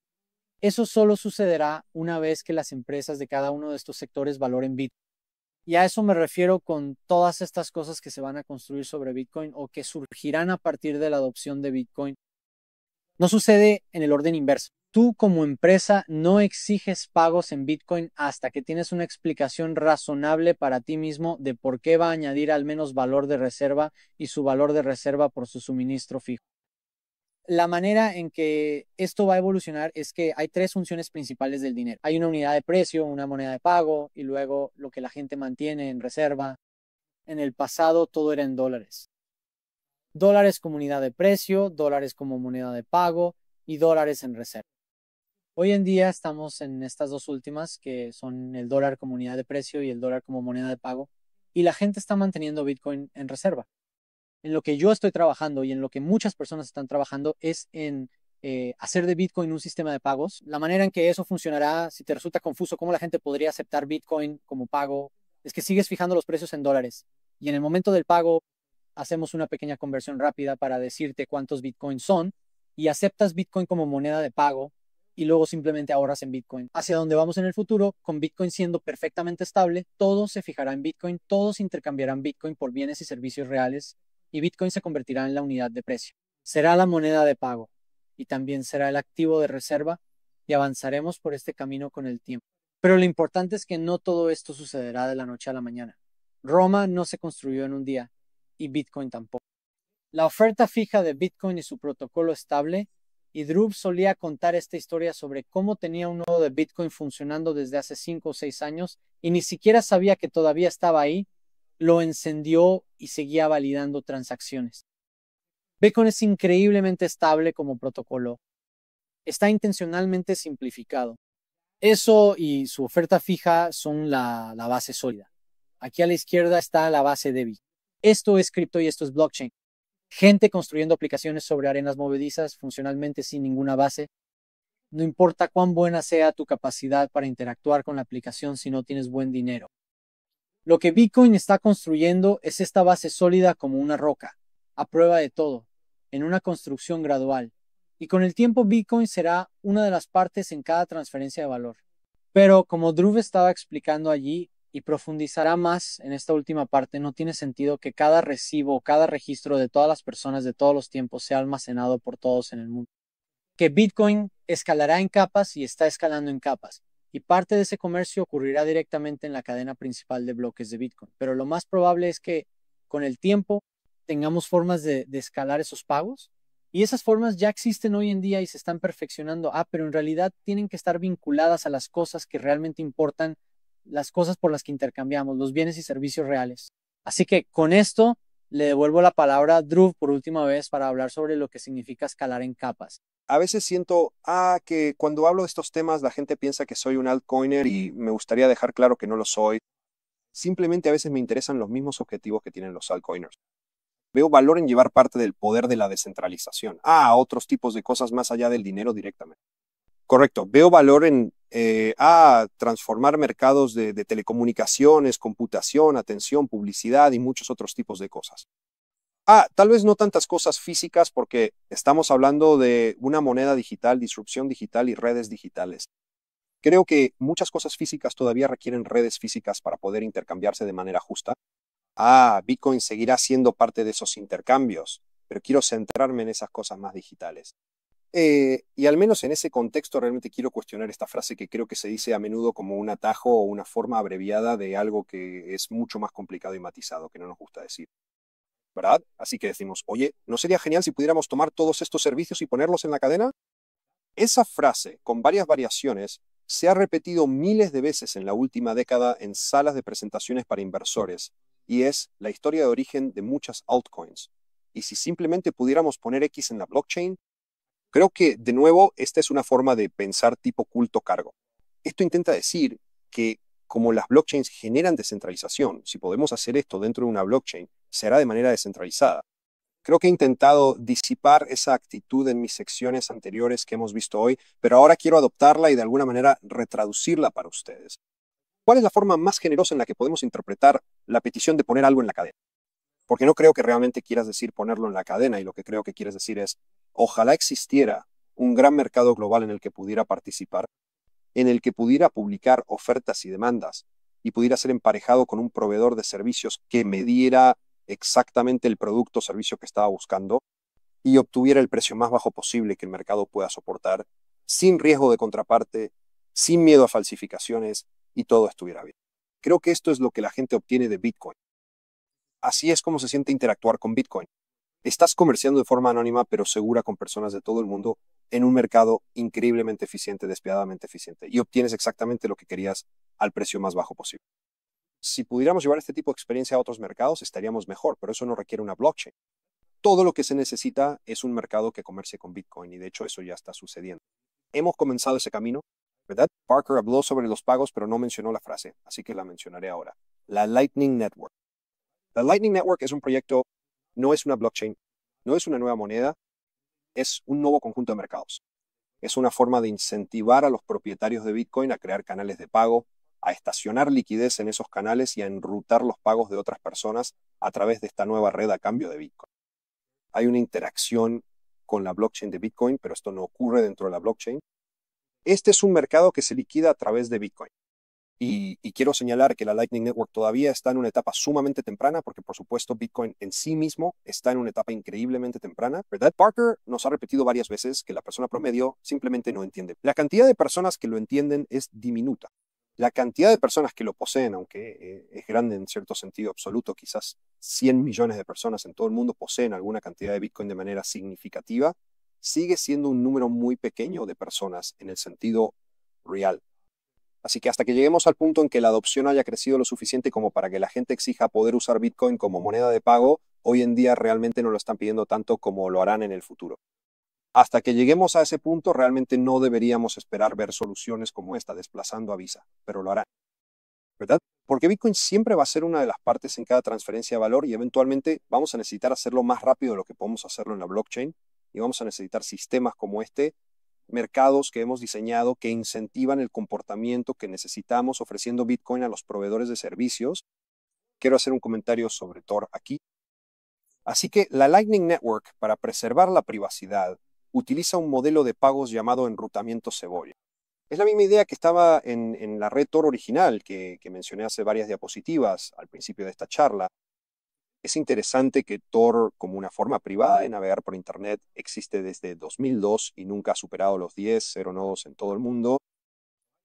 Eso solo sucederá una vez que las empresas de cada uno de estos sectores valoren Bitcoin. Y a eso me refiero con todas estas cosas que se van a construir sobre Bitcoin o que surgirán a partir de la adopción de Bitcoin. No sucede en el orden inverso. Tú como empresa no exiges pagos en Bitcoin hasta que tienes una explicación razonable para ti mismo de por qué va a añadir al menos valor de reserva y su valor de reserva por su suministro fijo. La manera en que esto va a evolucionar es que hay tres funciones principales del dinero. Hay una unidad de precio, una moneda de pago y luego lo que la gente mantiene en reserva. En el pasado todo era en dólares. Dólares como unidad de precio, dólares como moneda de pago y dólares en reserva. Hoy en día estamos en estas dos últimas, que son el dólar como unidad de precio y el dólar como moneda de pago, y la gente está manteniendo Bitcoin en reserva. En lo que yo estoy trabajando y en lo que muchas personas están trabajando es en hacer de Bitcoin un sistema de pagos. La manera en que eso funcionará, si te resulta confuso cómo la gente podría aceptar Bitcoin como pago, es que sigues fijando los precios en dólares y en el momento del pago hacemos una pequeña conversión rápida para decirte cuántos Bitcoins son y aceptas Bitcoin como moneda de pago y luego simplemente ahorras en Bitcoin. Hacia donde vamos en el futuro, con Bitcoin siendo perfectamente estable, todo se fijará en Bitcoin, todos intercambiarán Bitcoin por bienes y servicios reales y Bitcoin se convertirá en la unidad de precio. Será la moneda de pago y también será el activo de reserva y avanzaremos por este camino con el tiempo. Pero lo importante es que no todo esto sucederá de la noche a la mañana. Roma no se construyó en un día y Bitcoin tampoco. La oferta fija de Bitcoin y su protocolo estable, y Drew solía contar esta historia sobre cómo tenía un nodo de Bitcoin funcionando desde hace 5 o 6 años y ni siquiera sabía que todavía estaba ahí, lo encendió y seguía validando transacciones. Bitcoin es increíblemente estable como protocolo. Está intencionalmente simplificado. Eso y su oferta fija son la base sólida. Aquí a la izquierda está la base débil. Esto es cripto y esto es blockchain. Gente construyendo aplicaciones sobre arenas movedizas funcionalmente sin ninguna base. No importa cuán buena sea tu capacidad para interactuar con la aplicación si no tienes buen dinero. Lo que Bitcoin está construyendo es esta base sólida como una roca, a prueba de todo, en una construcción gradual. Y con el tiempo Bitcoin será una de las partes en cada transferencia de valor. Pero como Drew estaba explicando allí, y profundizará más en esta última parte, no tiene sentido que cada recibo, cada registro de todas las personas de todos los tiempos sea almacenado por todos en el mundo. Que Bitcoin escalará en capas y está escalando en capas, y parte de ese comercio ocurrirá directamente en la cadena principal de bloques de Bitcoin. Pero lo más probable es que con el tiempo tengamos formas de escalar esos pagos, y esas formas ya existen hoy en día y se están perfeccionando. Pero en realidad tienen que estar vinculadas a las cosas que realmente importan, las cosas por las que intercambiamos, los bienes y servicios reales. Así que con esto le devuelvo la palabra a Drew por última vez para hablar sobre lo que significa escalar en capas. A veces siento que cuando hablo de estos temas la gente piensa que soy un altcoiner y me gustaría dejar claro que no lo soy. Simplemente a veces me interesan los mismos objetivos que tienen los altcoiners. Veo valor en llevar parte del poder de la descentralización a otros tipos de cosas más allá del dinero directamente. Correcto, veo valor en transformar mercados de telecomunicaciones, computación, atención, publicidad y muchos otros tipos de cosas. Tal vez no tantas cosas físicas porque estamos hablando de una moneda digital, disrupción digital y redes digitales. Creo que muchas cosas físicas todavía requieren redes físicas para poder intercambiarse de manera justa. Bitcoin seguirá siendo parte de esos intercambios, pero quiero centrarme en esas cosas más digitales. Y al menos en ese contexto realmente quiero cuestionar esta frase que creo que se dice a menudo como un atajo o una forma abreviada de algo que es mucho más complicado y matizado, que no nos gusta decir, ¿verdad? Así que decimos, oye, ¿no sería genial si pudiéramos tomar todos estos servicios y ponerlos en la cadena? Esa frase, con varias variaciones, se ha repetido miles de veces en la última década en salas de presentaciones para inversores, y es la historia de origen de muchas altcoins. Y si simplemente pudiéramos poner X en la blockchain, creo que, de nuevo, esta es una forma de pensar tipo culto cargo. Esto intenta decir que, como las blockchains generan descentralización, si podemos hacer esto dentro de una blockchain, será de manera descentralizada. Creo que he intentado disipar esa actitud en mis secciones anteriores que hemos visto hoy, pero ahora quiero adoptarla y de alguna manera retraducirla para ustedes. ¿Cuál es la forma más generosa en la que podemos interpretar la petición de poner algo en la cadena? Porque no creo que realmente quieras decir ponerlo en la cadena, y lo que creo que quieres decir es, ojalá existiera un gran mercado global en el que pudiera participar, en el que pudiera publicar ofertas y demandas y pudiera ser emparejado con un proveedor de servicios que me diera exactamente el producto o servicio que estaba buscando y obtuviera el precio más bajo posible que el mercado pueda soportar, sin riesgo de contraparte, sin miedo a falsificaciones y todo estuviera bien. Creo que esto es lo que la gente obtiene de Bitcoin. Así es como se siente interactuar con Bitcoin. Estás comerciando de forma anónima pero segura con personas de todo el mundo en un mercado increíblemente eficiente, despiadadamente eficiente, y obtienes exactamente lo que querías al precio más bajo posible. Si pudiéramos llevar este tipo de experiencia a otros mercados, estaríamos mejor, pero eso no requiere una blockchain. Todo lo que se necesita es un mercado que comercie con Bitcoin, y de hecho eso ya está sucediendo. Hemos comenzado ese camino, ¿verdad? Parker habló sobre los pagos, pero no mencionó la frase, así que la mencionaré ahora. La Lightning Network. La Lightning Network es un proyecto, no es una blockchain, no es una nueva moneda, es un nuevo conjunto de mercados. Es una forma de incentivar a los propietarios de Bitcoin a crear canales de pago, a estacionar liquidez en esos canales y a enrutar los pagos de otras personas a través de esta nueva red a cambio de Bitcoin. Hay una interacción con la blockchain de Bitcoin, pero esto no ocurre dentro de la blockchain. Este es un mercado que se liquida a través de Bitcoin. Y quiero señalar que la Lightning Network todavía está en una etapa sumamente temprana, porque por supuesto Bitcoin en sí mismo está en una etapa increíblemente temprana, ¿verdad? Parker nos ha repetido varias veces que la persona promedio simplemente no entiende. La cantidad de personas que lo entienden es diminuta. La cantidad de personas que lo poseen, aunque es grande en cierto sentido absoluto, quizás 100 millones de personas en todo el mundo poseen alguna cantidad de Bitcoin de manera significativa, sigue siendo un número muy pequeño de personas en el sentido real. Así que hasta que lleguemos al punto en que la adopción haya crecido lo suficiente como para que la gente exija poder usar Bitcoin como moneda de pago, hoy en día realmente no lo están pidiendo tanto como lo harán en el futuro. Hasta que lleguemos a ese punto, realmente no deberíamos esperar ver soluciones como esta desplazando a Visa, pero lo harán, ¿verdad? Porque Bitcoin siempre va a ser una de las partes en cada transferencia de valor y eventualmente vamos a necesitar hacerlo más rápido de lo que podemos hacerlo en la blockchain y vamos a necesitar sistemas como este, mercados que hemos diseñado que incentivan el comportamiento que necesitamos ofreciendo Bitcoin a los proveedores de servicios. Quiero hacer un comentario sobre Tor aquí. Así que la Lightning Network, para preservar la privacidad, utiliza un modelo de pagos llamado enrutamiento cebolla. Es la misma idea que estaba en la red Tor original que mencioné hace varias diapositivas al principio de esta charla. Es interesante que Tor, como una forma privada de navegar por Internet, existe desde 2002 y nunca ha superado los 0 nodos en todo el mundo.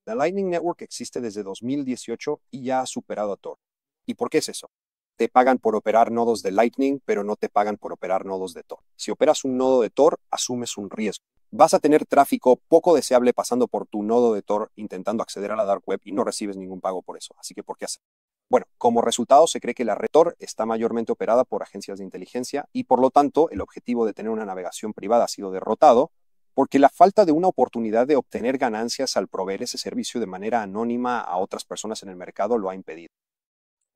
La Lightning Network existe desde 2018 y ya ha superado a Tor. ¿Y por qué es eso? Te pagan por operar nodos de Lightning, pero no te pagan por operar nodos de Tor. Si operas un nodo de Tor, asumes un riesgo. Vas a tener tráfico poco deseable pasando por tu nodo de Tor intentando acceder a la dark web y no recibes ningún pago por eso. Así que, ¿por qué hacer? Bueno, como resultado se cree que la red Tor está mayormente operada por agencias de inteligencia y por lo tanto el objetivo de tener una navegación privada ha sido derrotado porque la falta de una oportunidad de obtener ganancias al proveer ese servicio de manera anónima a otras personas en el mercado lo ha impedido.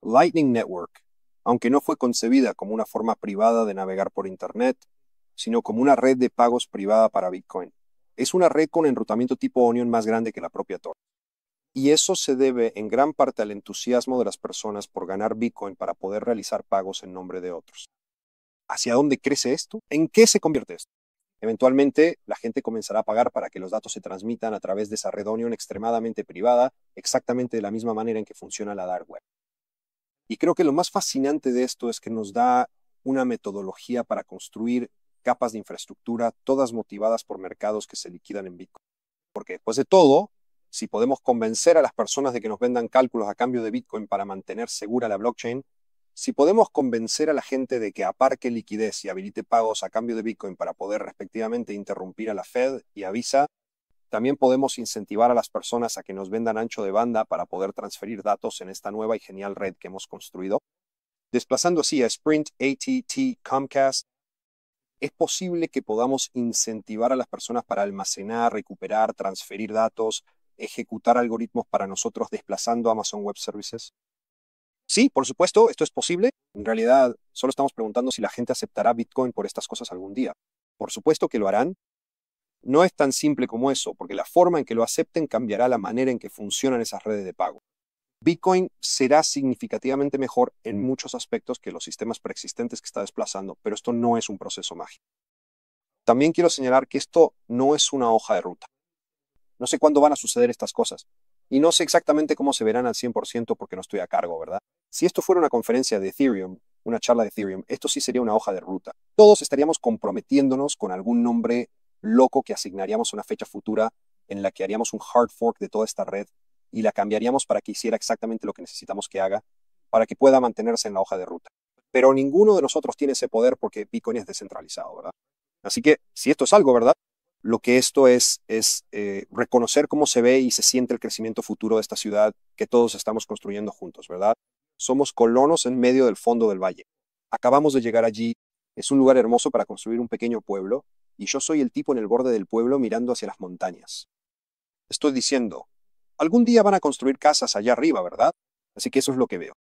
Lightning Network, aunque no fue concebida como una forma privada de navegar por Internet, sino como una red de pagos privada para Bitcoin, es una red con enrutamiento tipo Onion más grande que la propia Tor. Y eso se debe en gran parte al entusiasmo de las personas por ganar Bitcoin para poder realizar pagos en nombre de otros. ¿Hacia dónde crece esto? ¿En qué se convierte esto? Eventualmente, la gente comenzará a pagar para que los datos se transmitan a través de esa red Onion extremadamente privada, exactamente de la misma manera en que funciona la dark web. Y creo que lo más fascinante de esto es que nos da una metodología para construir capas de infraestructura, todas motivadas por mercados que se liquidan en Bitcoin. Porque después de todo, si podemos convencer a las personas de que nos vendan cálculos a cambio de Bitcoin para mantener segura la blockchain, si podemos convencer a la gente de que aparque liquidez y habilite pagos a cambio de Bitcoin para poder respectivamente interrumpir a la Fed y a Visa, también podemos incentivar a las personas a que nos vendan ancho de banda para poder transferir datos en esta nueva y genial red que hemos construido. Desplazando así a Sprint, AT&T, Comcast, es posible que podamos incentivar a las personas para almacenar, recuperar, transferir datos, ejecutar algoritmos para nosotros desplazando Amazon Web Services. Sí, por supuesto, esto es posible. En realidad, solo estamos preguntando si la gente aceptará Bitcoin por estas cosas algún día. Por supuesto que lo harán. No es tan simple como eso, porque la forma en que lo acepten cambiará la manera en que funcionan esas redes de pago. Bitcoin será significativamente mejor en muchos aspectos que los sistemas preexistentes que está desplazando, pero esto no es un proceso mágico. También quiero señalar que esto no es una hoja de ruta. No sé cuándo van a suceder estas cosas. Y no sé exactamente cómo se verán al 100% porque no estoy a cargo, ¿verdad? Si esto fuera una conferencia de Ethereum, una charla de Ethereum, esto sí sería una hoja de ruta. Todos estaríamos comprometiéndonos con algún nombre loco que asignaríamos a una fecha futura en la que haríamos un hard fork de toda esta red y la cambiaríamos para que hiciera exactamente lo que necesitamos que haga para que pueda mantenerse en la hoja de ruta. Pero ninguno de nosotros tiene ese poder porque Bitcoin es descentralizado, ¿verdad? Así que si esto es algo, ¿verdad? Lo que esto es reconocer cómo se ve y se siente el crecimiento futuro de esta ciudad que todos estamos construyendo juntos, ¿verdad? Somos colonos en medio del fondo del valle. Acabamos de llegar allí. Es un lugar hermoso para construir un pequeño pueblo y yo soy el tipo en el borde del pueblo mirando hacia las montañas. Estoy diciendo, algún día van a construir casas allá arriba, ¿verdad? Así que eso es lo que veo.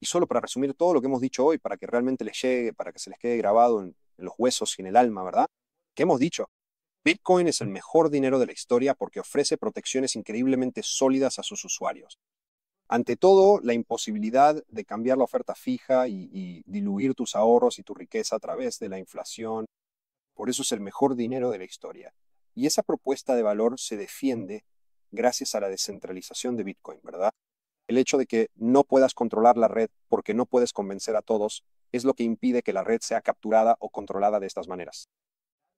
Y solo para resumir todo lo que hemos dicho hoy, para que realmente les llegue, para que se les quede grabado en los huesos y en el alma, ¿verdad? ¿Qué hemos dicho? Bitcoin es el mejor dinero de la historia porque ofrece protecciones increíblemente sólidas a sus usuarios. Ante todo, la imposibilidad de cambiar la oferta fija y diluir tus ahorros y tu riqueza a través de la inflación. Por eso es el mejor dinero de la historia. Y esa propuesta de valor se defiende gracias a la descentralización de Bitcoin, ¿verdad? El hecho de que no puedas controlar la red porque no puedes convencer a todos es lo que impide que la red sea capturada o controlada de estas maneras.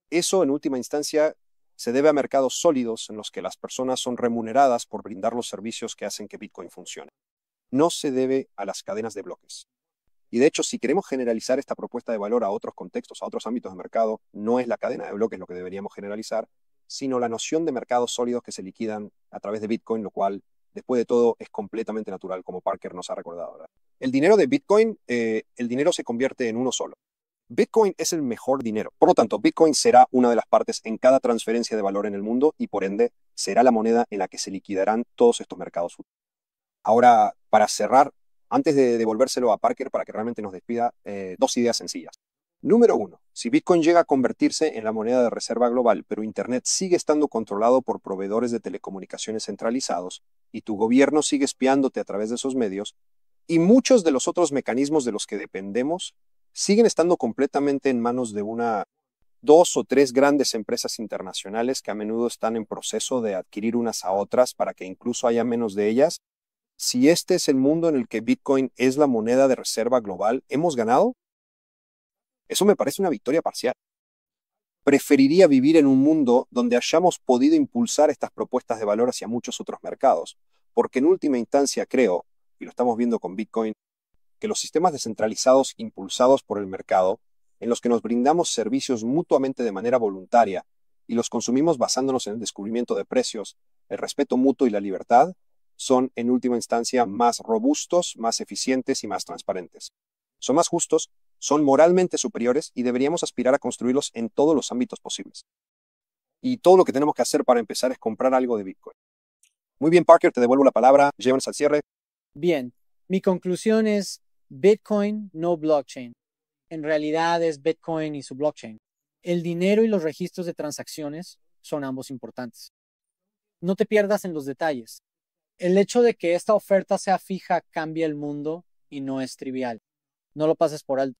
Eso, en última instancia, se debe a mercados sólidos en los que las personas son remuneradas por brindar los servicios que hacen que Bitcoin funcione. No se debe a las cadenas de bloques. Y de hecho, si queremos generalizar esta propuesta de valor a otros contextos, a otros ámbitos de mercado, no es la cadena de bloques lo que deberíamos generalizar, sino la noción de mercados sólidos que se liquidan a través de Bitcoin, lo cual, después de todo, es completamente natural, como Parker nos ha recordado, ¿verdad? El dinero de Bitcoin, el dinero se convierte en uno solo. Bitcoin es el mejor dinero. Por lo tanto, Bitcoin será una de las partes en cada transferencia de valor en el mundo y por ende será la moneda en la que se liquidarán todos estos mercados futuros. Ahora, para cerrar, antes de devolvérselo a Parker para que realmente nos despida, dos ideas sencillas. Número uno, si Bitcoin llega a convertirse en la moneda de reserva global, pero Internet sigue estando controlado por proveedores de telecomunicaciones centralizados y tu gobierno sigue espiándote a través de esos medios, y muchos de los otros mecanismos de los que dependemos siguen estando completamente en manos de dos o tres grandes empresas internacionales que a menudo están en proceso de adquirir unas a otras para que incluso haya menos de ellas. Si este es el mundo en el que Bitcoin es la moneda de reserva global, ¿hemos ganado? Eso me parece una victoria parcial. Preferiría vivir en un mundo donde hayamos podido impulsar estas propuestas de valor hacia muchos otros mercados, porque en última instancia creo, y lo estamos viendo con Bitcoin, que los sistemas descentralizados impulsados por el mercado, en los que nos brindamos servicios mutuamente de manera voluntaria y los consumimos basándonos en el descubrimiento de precios, el respeto mutuo y la libertad, son en última instancia más robustos, más eficientes y más transparentes. Son más justos, son moralmente superiores y deberíamos aspirar a construirlos en todos los ámbitos posibles. Y todo lo que tenemos que hacer para empezar es comprar algo de Bitcoin. Muy bien, Parker, te devuelvo la palabra. Llévanos al cierre. Bien, mi conclusión es Bitcoin, no blockchain. En realidad es Bitcoin y su blockchain. El dinero y los registros de transacciones son ambos importantes. No te pierdas en los detalles. El hecho de que esta oferta sea fija cambia el mundo y no es trivial. No lo pases por alto.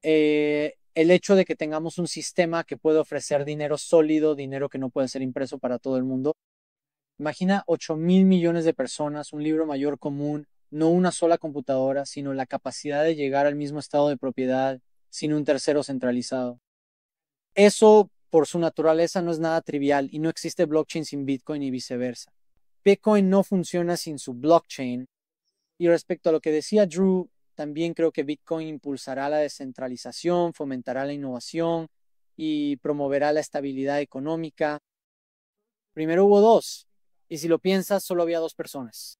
El hecho de que tengamos un sistema que puede ofrecer dinero sólido, dinero que no puede ser impreso para todo el mundo. Imagina 8.000 millones de personas, un libro mayor común, no una sola computadora, sino la capacidad de llegar al mismo estado de propiedad sin un tercero centralizado. Eso, por su naturaleza, no es nada trivial y no existe blockchain sin Bitcoin y viceversa. Bitcoin no funciona sin su blockchain. Y respecto a lo que decía Drew, también creo que Bitcoin impulsará la descentralización, fomentará la innovación y promoverá la estabilidad económica. Primero hubo dos, y si lo piensas, solo había dos personas.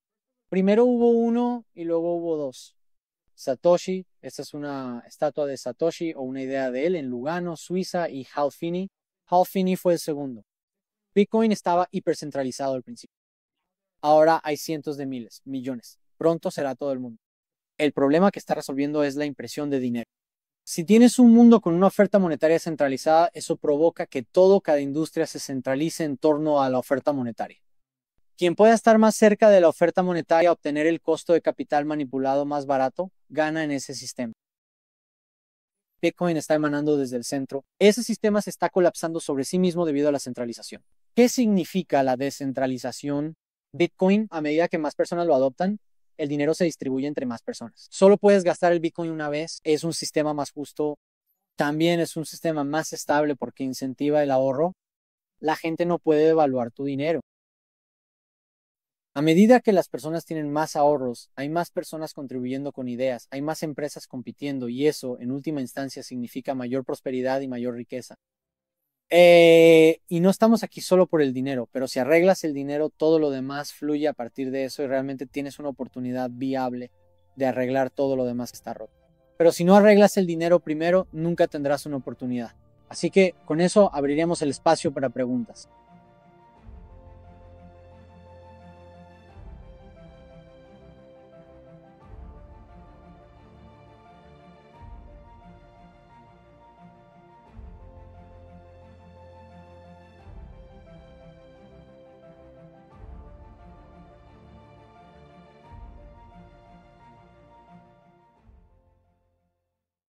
Primero hubo uno y luego hubo dos. Satoshi, esta es una estatua de Satoshi o una idea de él en Lugano, Suiza, y Hal Finney. Hal Finney fue el segundo. Bitcoin estaba hipercentralizado al principio. Ahora hay cientos de miles, millones. Pronto será todo el mundo. El problema que está resolviendo es la impresión de dinero. Si tienes un mundo con una oferta monetaria centralizada, eso provoca que cada industria se centralice en torno a la oferta monetaria. Quien pueda estar más cerca de la oferta monetaria, obtener el costo de capital manipulado más barato, gana en ese sistema. Bitcoin está emanando desde el centro. Ese sistema se está colapsando sobre sí mismo debido a la centralización. ¿Qué significa la descentralización? Bitcoin, a medida que más personas lo adoptan, el dinero se distribuye entre más personas. Solo puedes gastar el Bitcoin una vez. Es un sistema más justo. También es un sistema más estable porque incentiva el ahorro. La gente no puede devaluar tu dinero. A medida que las personas tienen más ahorros, hay más personas contribuyendo con ideas, hay más empresas compitiendo y eso, en última instancia, significa mayor prosperidad y mayor riqueza. Y no estamos aquí solo por el dinero, pero si arreglas el dinero, todo lo demás fluye a partir de eso y realmente tienes una oportunidad viable de arreglar todo lo demás que está roto. Pero si no arreglas el dinero primero, nunca tendrás una oportunidad. Así que con eso abriremos el espacio para preguntas.